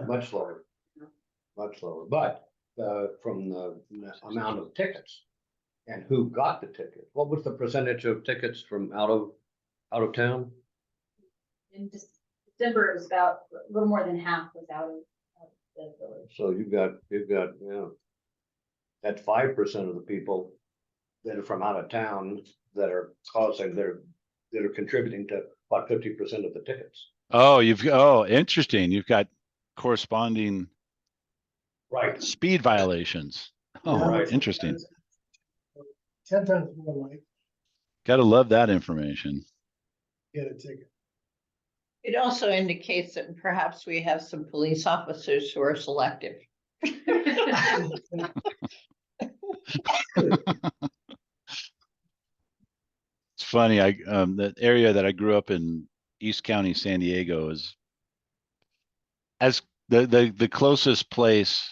much lower. Much lower, but from the amount of tickets and who got the ticket, what was the percentage of tickets from out of town? In December, it was about a little more than half was out of the village. So you've got, that 5% of the people that are from out of town that are that are contributing to about 50% of the tickets. Oh, interesting. You've got corresponding Right. speed violations. Oh, Right. interesting. 10 times more likely Gotta love that information. to get a ticket. It also indicates that perhaps we have some police officers who are selective. It's funny. The area that I grew up in, East County, San Diego, is as the closest place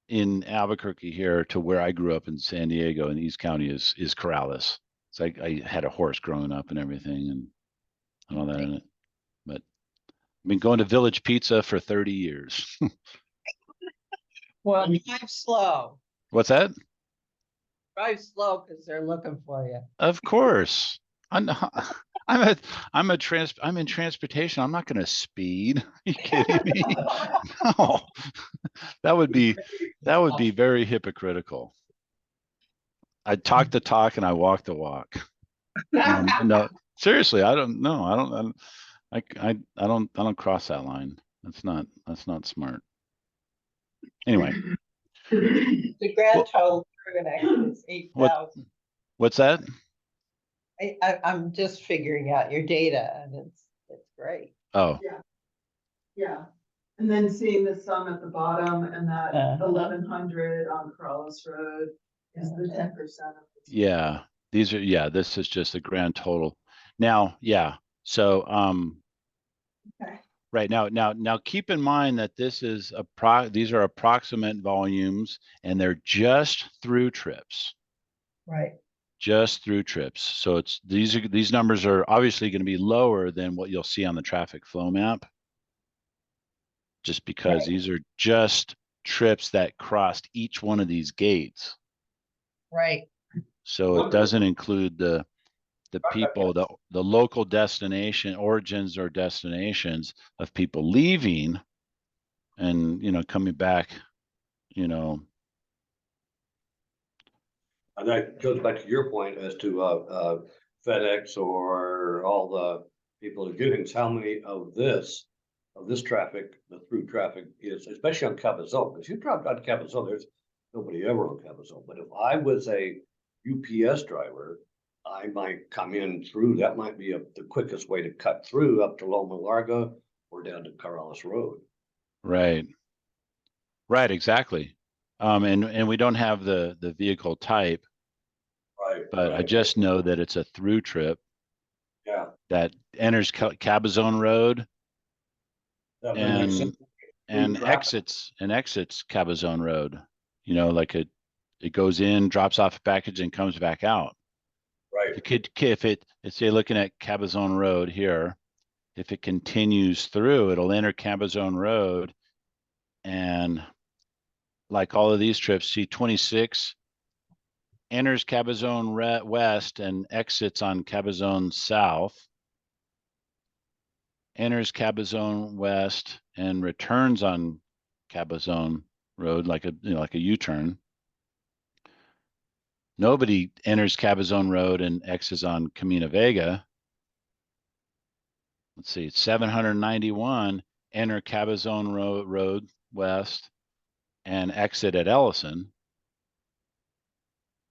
in Albuquerque here to where I grew up in San Diego in East County is Corrales. So I had a horse growing up and everything and all that in it. But I've been going to Village Pizza for 30 years. Well, drive slow. What's that? Drive slow because they're looking for you. Of course. I'm in transportation. I'm not going to speed. Are you kidding me? No, that would be very hypocritical. I talk the talk and I walk the walk. No, seriously, I don't know. I don't cross that line. That's not smart. Anyway, The grand total for an accident is 8,000. what's that? I'm just figuring out your data and it's great. Oh, Yeah. And then seeing the sum at the bottom and that Uh-huh. 1,100 on Corrales Road is the 10% of. yeah. This is just a grand total. Now, yeah. So, Okay. right now keep in mind that these are approximate volumes and they're just through trips. Right. Just through trips. So these numbers are obviously going to be lower than what you'll see on the traffic flow map. Just because these are just trips that crossed each one of these gates. Right. So it doesn't include the people, the local destination origins or destinations of people leaving and, you know, coming back, you know. And that goes back to your point as to FedEx or all the people that do things, how many of this traffic, the through traffic is, especially on Cabazon, because you drive on Cabazon, there's nobody ever on Cabazon. But if I was a UPS driver, I might come in through, that might be the quickest way to cut through up to Loma Larga or down to Corrales Road. Right. Right, exactly. And we don't have the vehicle type, Right. but I right. just know that it's a through trip Yeah. that enters Cabazon Road That would make sense. and traffic. exits Cabazon Road. You know, like it goes in, drops off a package and comes back out. Right. If say looking at Cabazon Road here, if it continues through, it'll enter Cabazon Road, and like all of these trips, see 26 enters Cabazon West and exits on Cabazon South, enters Cabazon West and returns on Cabazon Road like a U-turn. Nobody enters Cabazon Road and exits on Camino Vega. Let's see, 791 enter Cabazon Road West and exit at Ellison.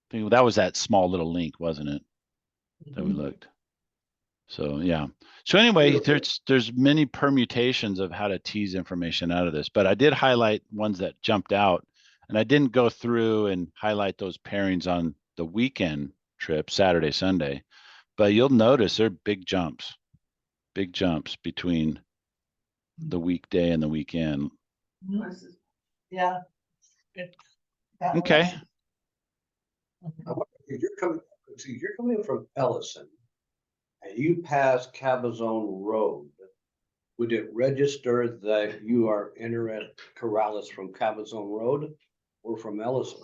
I think that was that small little link, wasn't it? That we looked. So yeah. So anyway, there's many permutations of how to tease information out of this, but I did highlight ones that jumped out, and I didn't go through and highlight those pairings on the weekend trip, Saturday, Sunday, but you'll notice there are big jumps between the weekday and the weekend. Yeah. Okay. If you're coming from Ellison and you pass Cabazon Road, would it register that you are entering Corrales from Cabazon Road or from Ellison?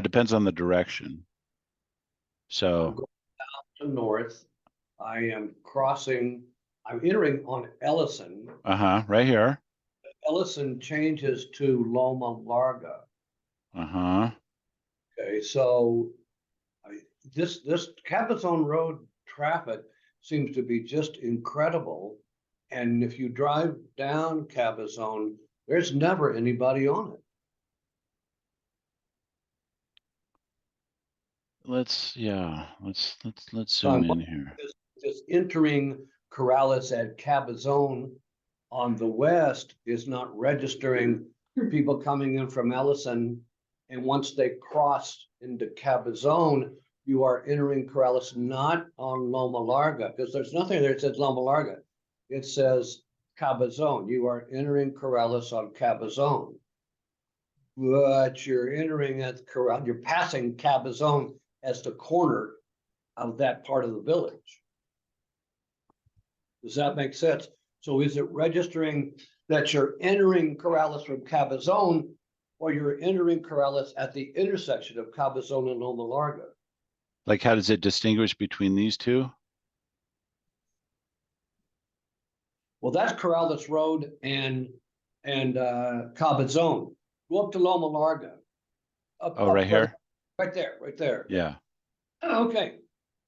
Depends on the direction. So To north, I'm entering on Ellison. right here. Ellison changes to Loma Larga. Okay, so this Cabazon Road traffic seems to be just incredible. And if you drive down Cabazon, there's never anybody on it. Let's zoom in here. Just entering Corrales at Cabazon on the west is not registering people coming in from Ellison. And once they cross into Cabazon, you are entering Corrales not on Loma Larga, because there's nothing there that says Loma Larga. It says Cabazon. You are entering Corrales on Cabazon. But you're entering at Corrales, you're passing Cabazon as the corner of that part of the village. Does that make sense? So is it registering that you're entering Corrales from Cabazon, or you're entering Corrales at the intersection of Cabazon and Loma Larga? Like, how does it distinguish between these two? Well, that's Corrales Road and Cabazon. Go up to Loma Larga. Right here? Right there. Yeah. Okay,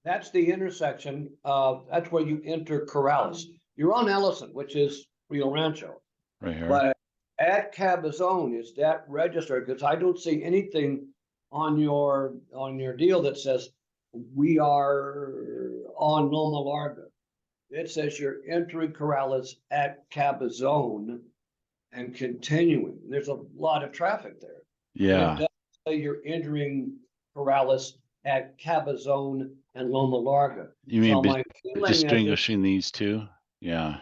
that's the intersection of, that's where you enter Corrales. You're on Ellison, which is Rio Rancho. Right here. But at Cabazon, is that registered? Because I don't see anything on your deal that says we are on Loma Larga. It says you're entering Corrales at Cabazon and continuing. There's a lot of traffic there. Yeah. It doesn't say you're entering Corrales at Cabazon and Loma Larga. You mean my feeling is distinguishing these two? Yeah.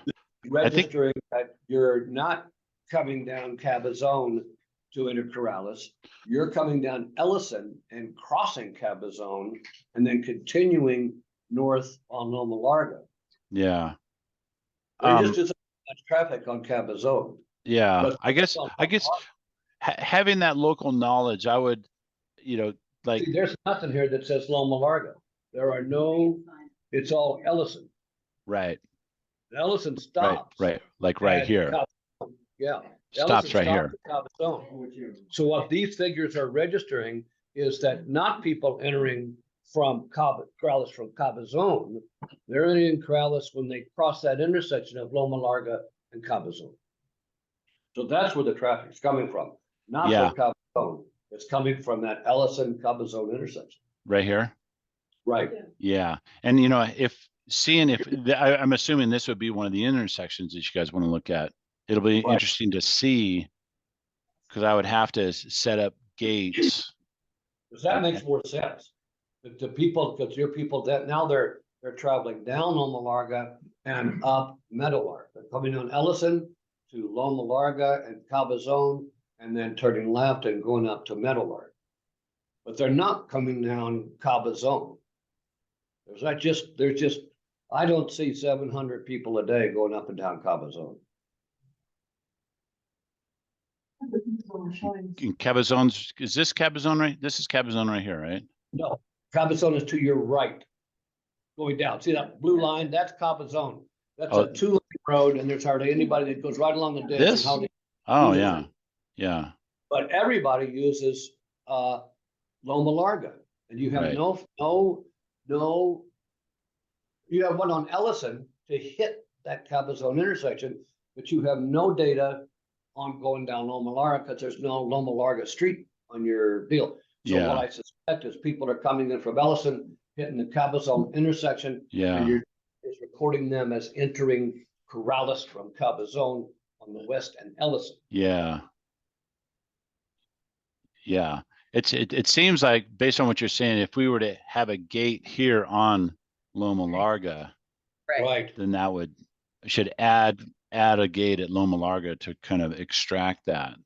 registering that you're not coming down Cabazon to enter Corrales. You're coming down Ellison and crossing Cabazon and then continuing north on Loma Larga. Yeah. There just isn't much traffic on Cabazon. Yeah. But I guess having that local knowledge, I would, like, See, there's nothing here that says Loma Larga. There are no, it's all Ellison. right. Ellison stops. Right. Like right at here. Cabazon. Yeah. Stops right here. at Cabazon. So what these figures are registering is that not people entering from Corrales from Cabazon, they're entering Corrales when they cross that intersection of Loma Larga and Cabazon. So that's where the traffic's coming from, not from Cabazon. It's coming from that Ellison Cabazon intersection. Right here. Right. Yeah. And if seeing if, I'm assuming this would be one of the intersections that you guys want to look at. It'll be Right. interesting to see, because I would have to set up gates. Because that makes more sense. The people, because your people that now they're traveling down Loma Larga and up Meadowlark. They're coming on Ellison to Loma Larga and Cabazon, and then turning left and going up to Meadowlark. But they're not coming down Cabazon. There's just, I don't see 700 people a day going up and down Cabazon. In Cabazon's, is this Cabazon right? This is Cabazon right here, right? No, Cabazon is to your right. Going down, see that blue line? That's Cabazon. That's Oh. a 2-lane road, and there's hardly anybody that goes right along the ditch. and This? hardly- Oh, yeah, yeah, But everybody uses Loma Larga, and you have Right. no. You have one on Ellison to hit that Cabazon intersection, but you have no data on going down Loma Larga because there's no Loma Larga street on your deal. So Yeah. what I suspect is people are coming in from Ellison, hitting the Cabazon intersection, and yeah, you're is recording them as entering Corrales from Cabazon on the west and Ellison. yeah. Yeah, it seems like, based on what you're saying, if we were to have a gate here on Loma Larga, Right. then that should add a gate at Loma Larga to kind of extract that.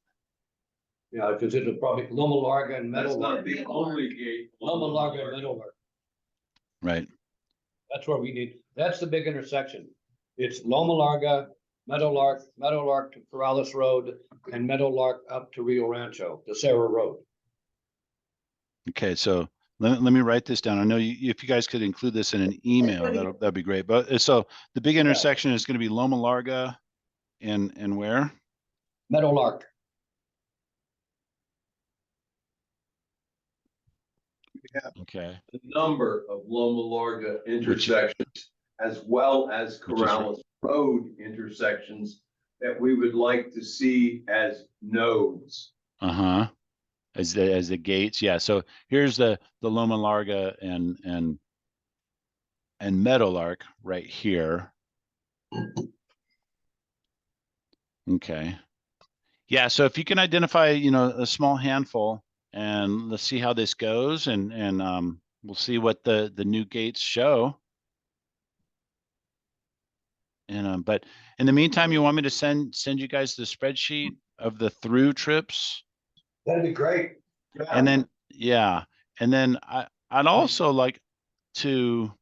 Yeah, because it'll probably Loma Larga and That's Meadowlark. not the only gate. Loma Larga and Meadowlark. Right. That's where we need, that's the big intersection. It's Loma Larga, Meadowlark to Corrales Road, and Meadowlark up to Rio Rancho, the Serra Road. Okay, so let me write this down. I know if you guys could include this in an email, that'd be great. But so the big intersection is going to be Loma Larga and where? Meadowlark. Okay. The number of Loma Larga intersections as well as Which is right. Corrales Road intersections that we would like to see as nodes. Uh-huh. As the gates. Yeah. So here's the Loma Larga and Meadowlark right here. Okay. Yeah, so if you can identify, a small handful, and let's see how this goes, and we'll see what the new gates show. And but in the meantime, you want me to send you guys the spreadsheet of the through trips? That'd be great. And then, yeah, and then I'd also like to,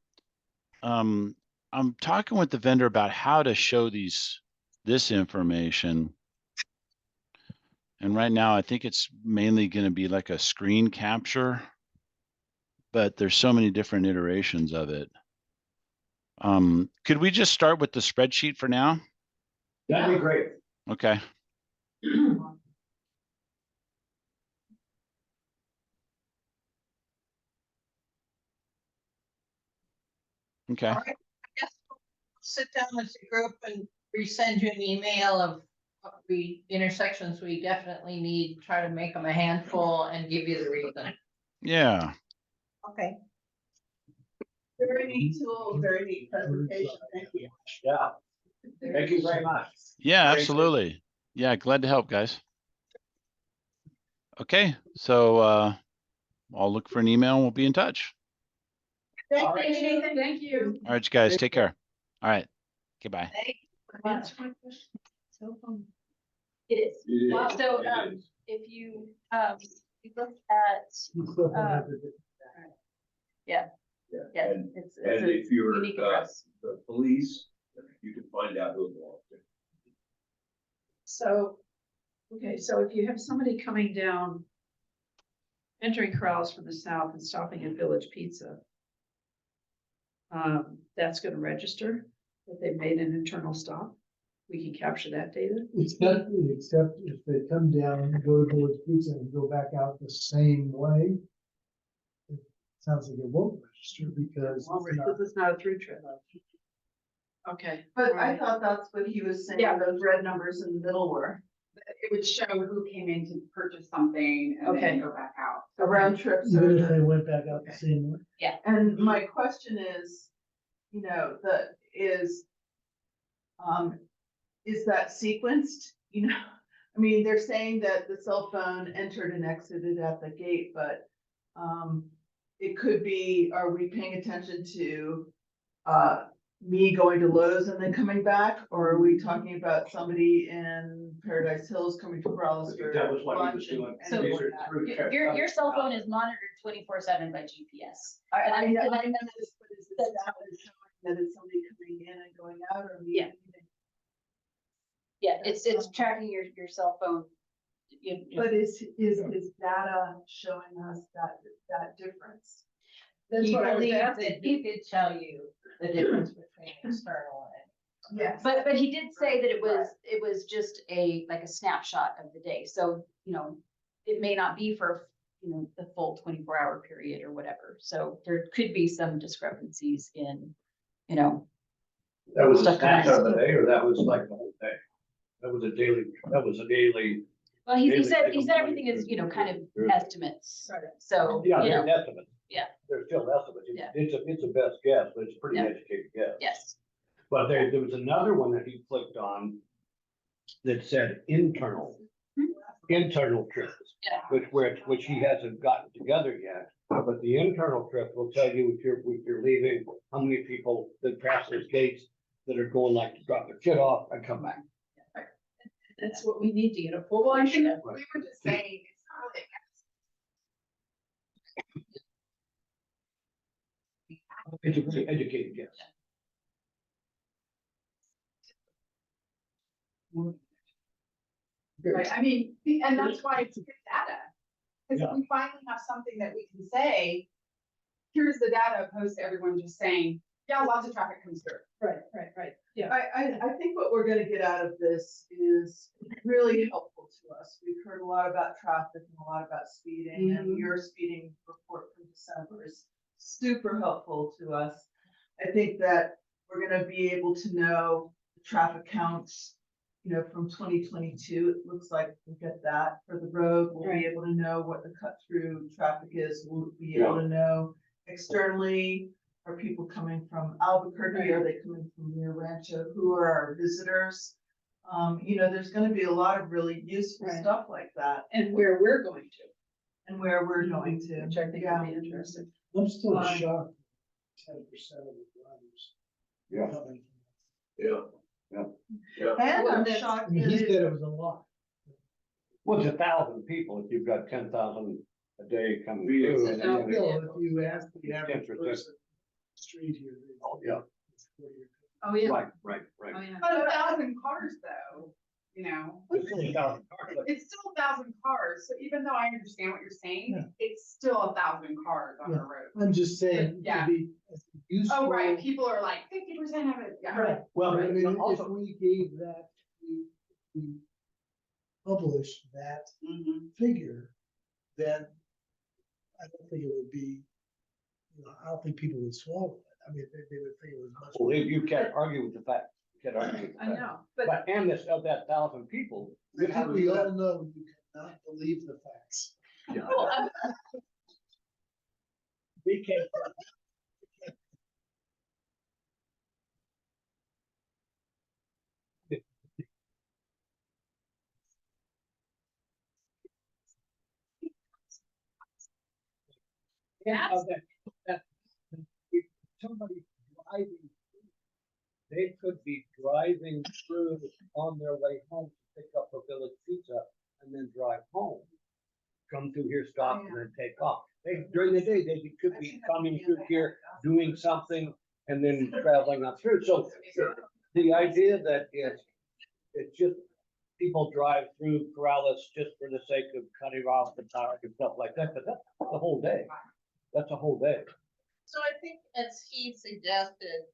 I'm talking with the vendor about how to show this information. And right now, I think it's mainly going to be like a screen capture, but there's so many different iterations of it. Could we just start with the spreadsheet for now? That'd be great. Okay. Okay. All right, I guess we'll sit down as a group and resend you an email of what intersections we definitely need, try to make them a handful and give you the reason. Yeah. Okay. Very neat tool, very neat presentation. Thank you. Yeah. Thank you very much. Yeah, Great. absolutely. Yeah, glad to help, guys. Okay, so I'll look for an email and we'll be in touch. Thank All right. you, Nathan. Thank you. All right, you guys, take care. All right. Goodbye. That's my question. Cell phone. It is. It Wow. is, So, it is. if you look at, yeah, And it's and a if you're unique address. the police, you can find out who it belongs to. So, okay, so if you have somebody coming down, entering Corrales from the south and stopping at Village Pizza, that's gonna register that they've made an internal stop. We can capture that data. Except if they come down, go to Village Pizza and go back out the same way. It sounds like it won't register because it's not- Because it's not a through trip. Okay. But I alright. thought that's what he was saying, Yeah. those red numbers in the middle were. It would show who came in to purchase something and Okay. then go back out. The round trips. even if they went back out the same way. And my question is, you know, is that sequenced, you know? I mean, they're saying that the cell phone entered and exited at the gate, but, it could be, are we paying attention to, me going to Lowe's and then coming back? Or are we talking about somebody in Paradise Hills coming to Corrales for That was what he was lunch and doing. So, doing that? Your cell phone is monitored 24/7 by GPS. I mean, And I I- know this, but is this data showing that it's somebody coming in and going out, or? me Yeah. leaving? Yeah, it's tracking your cell phone. But is his data showing us that difference? That's He what I was believes asking. that he could tell you the difference between external and. Yes. But he did say that it was just like a snapshot of the day. So, it may not be for, the full 24-hour period or whatever. So there could be some discrepancies in, That was a Stuff coming snapshot of in. the day, or that was like the whole day? That was a daily. well, he Daily said signal everything is, kind of There's- estimates. So, Yeah, there's estimates. Yeah. There's still estimates. Yeah. It's a best guess, but it's a pretty Yeah. educated guess. yes. But there was another one that he clicked on that said internal trips. Yeah. Which he hasn't gotten together yet. But the internal trip will tell you if you're leaving, how many people that pass those gates that are going like to drop their kid off and come back. That's what we need to get a full Well, I think picture. we were just saying, it's not really. It's a pretty educated guess. Right, I mean, and that's why it's good data. Because if we finally have something that we can say, here's the data opposed to everyone just saying, yeah, lots of traffic comes through. Right. Yeah. I think what we're gonna get out of this is really helpful to us. We've heard a lot about traffic and a lot about speeding, and your speeding report from December is super helpful to us. I think that we're gonna be able to know the traffic counts, from 2022. It looks like we'll get that for the road. We'll be able to know what the cut through traffic is. We'll be able to know externally. Are people coming from Albuquerque? Are they coming from Rio Rancho? Who are our visitors? There's gonna be a lot of really useful Right. stuff like that, And where we're going to, and where we're going to. which I think Yeah. will be interesting. I'm still Fine. shocked. 10% of the drivers. Yeah. coming from- And I'm Well, shocked I mean, he that said it was a lot. Well, it's 1,000 people if you've got 10,000 a day coming Yeah. through. and then- Still, if you ask the average 10%. person, on the street here. they- Oh, yeah. it's 40 Oh, yeah. Right. Oh, yeah. But 1,000 cars though, It's only 1,000 cars, but it's still 1,000 cars. So even though I understand what you're saying, Yeah. it's still 1,000 cars on Yeah. the road. I'm just saying, Yeah. to be useful. Oh, right, people are like 50% of it, yeah. Right. Well, I mean, if also- we gave that, we published that Mhm. figure, then I don't think it would be, I don't think people would swallow it. I mean, they would think it was much. well, you can't argue with the fact. You can't argue with the I fact. know, but But and this of that 1,000 people. I think we all know you cannot believe the facts. We can't. That's- Of that, if somebody driving, they could be driving through on their way home to pick up a village pizza and then drive home. Come through here, stop, and then take off. During the day, they could be coming through here, doing something, and then traveling up through. So the idea that it's just people drive through Corrales just for the sake of cutting off the tire and stuff like that, but that's the whole day. That's a whole day. So I think as he suggested,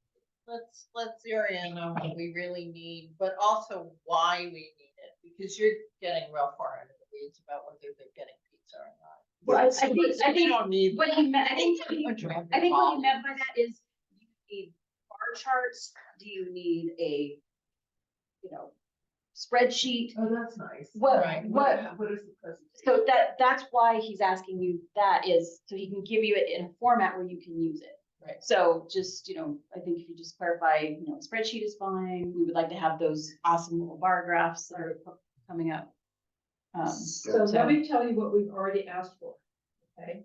let's zero in on what we really need, but also why we need it, because you're getting real far into the weeds about whether they're getting pizza or not. Well, I So think we don't need. what he meant, I think what he Volume. meant by that is, do you need bar charts? Do you need a, spreadsheet? Oh, that's nice. What is the presentation? So that's why he's asking you that is, so he can give you it in a format where you can use it. Right. So just, I think if you just clarify, a spreadsheet is fine. We would like to have those awesome little bar graphs that are coming up. So let me tell you what we've already asked for, okay?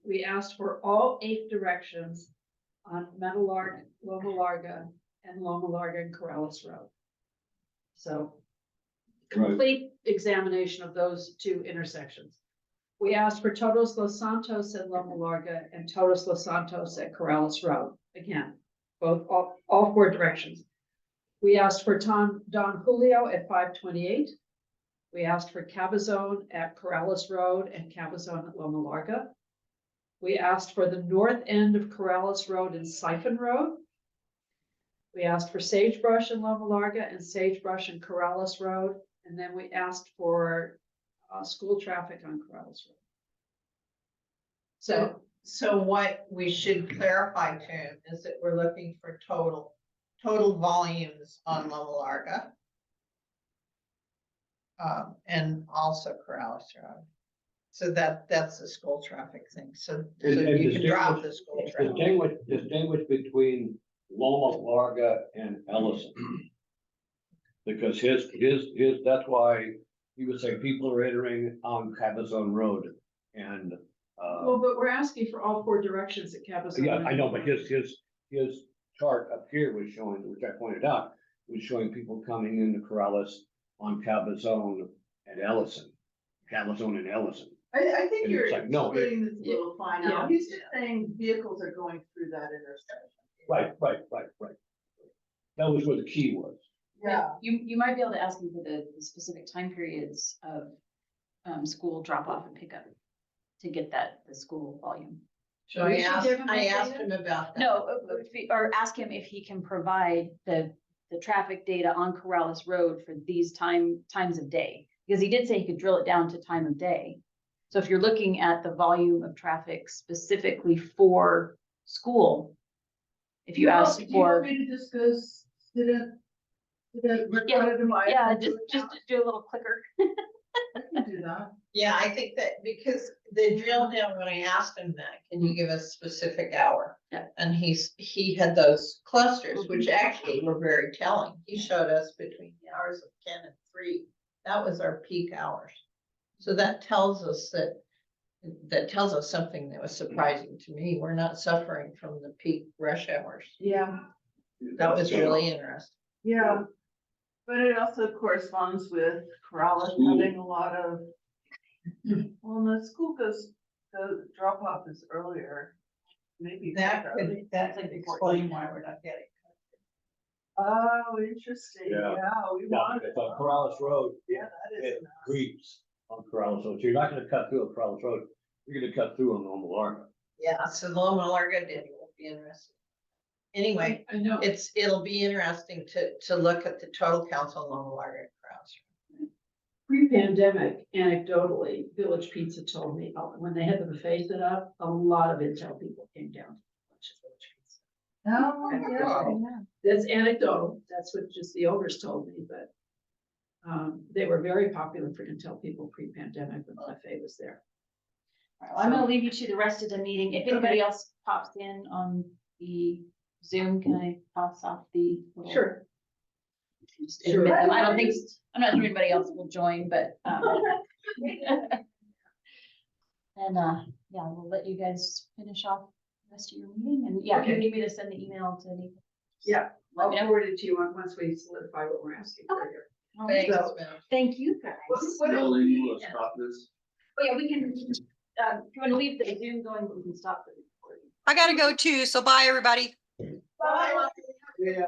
We asked for all 8 directions on Meadowlark, Loma Larga, and Loma Larga and Corrales Road. So complete examination of those 2 intersections. We asked for Todos Los Santos at Loma Larga and Todos Los Santos at Corrales Road. Again, all 4 directions. We asked for Don Julio at 528. We asked for Cabazon at Corrales Road and Cabazon at Loma Larga. We asked for the north end of Corrales Road and Siphon Road. We asked for sagebrush in Loma Larga and sagebrush in Corrales Road. And then we asked for school traffic on Corrales Road. So what we should clarify, Tim, is that we're looking for total volumes on Loma Larga. And also Corrales Road. So that's the school traffic thing. So And you can drop the school traffic. distinguish between Loma Larga and Ellison. Because that's why he would say people are entering on Cabazon Road and, Well, but we're asking for all 4 directions at Cabazon. yeah, I know, but his chart up here was showing, which I pointed out, was showing people coming into Corrales on Cabazon and Ellison. Cabazon and Ellison. I think And you're it's like, no, splitting this little fine out. Yeah. He's just saying vehicles are going through that intersection. Right. That was where the key was. Yeah. You might be able to ask him for the specific time periods of school drop off and pickup to get the school volume. So We should give him I that asked data? him about that. No, or ask him if he can provide the traffic data on Corrales Road for these times of day. Because he did say he could drill it down to time of day. So if you're looking at the volume of traffic specifically for school, if you ask Do you want for, me to just go record it in my. yeah, just do a little clicker. I can do that. Yeah, I think that because the drill down, when I asked him that, can you give us specific hour? Yeah. And he had those clusters, which actually were very telling. He showed us between the hours of 10 and 3. That was our peak hours. So that tells us something that was surprising to me. We're not suffering from the peak rush hours. Yeah. That was really interesting. Yeah. But it also corresponds with Corrales having a lot of, well, the school the drop off is earlier. Maybe. That early. could, that could explain why we're not getting. Oh, interesting. Yeah. Yeah, we Yeah, want. it's on Corrales Road, Yeah, that is. it nice. creeps on Corrales Road. So you're not gonna cut through on Corrales Road. You're gonna cut through on Loma Larga. Yeah, so Loma Larga did, will be interesting. Anyway, I know. it'll be interesting to look at the total count on Loma Larga and Krause. Pre-pandemic, anecdotally, Village Pizza told me, when they had the buffet set up, a lot of Intel people came down to lunch at Village Pizza. Oh, yeah. That's anecdotal, that's what just the owners told me, but they were very popular for Intel people pre-pandemic when the buffet was there. All right, well, I'm gonna leave you to the rest of the meeting. If anybody else pops in on the Zoom, can I pass off the? little- Sure. Just admit them. I don't think, I'm not sure anybody else will join, but, and, yeah, we'll let you guys finish off the rest of your meeting. And yeah, if you Okay. need me to send the email to Nathan. Yeah, Let I'll me know. forward it to you once we solidify what we're asking for here. All right. Thanks, So- Mel. Thank you, guys. Melanie, you wanna stop this? Oh, yeah, we can, if you want to leave the Zoom going, we can stop the recording. I gotta go too, so bye, everybody. Bye. Yeah.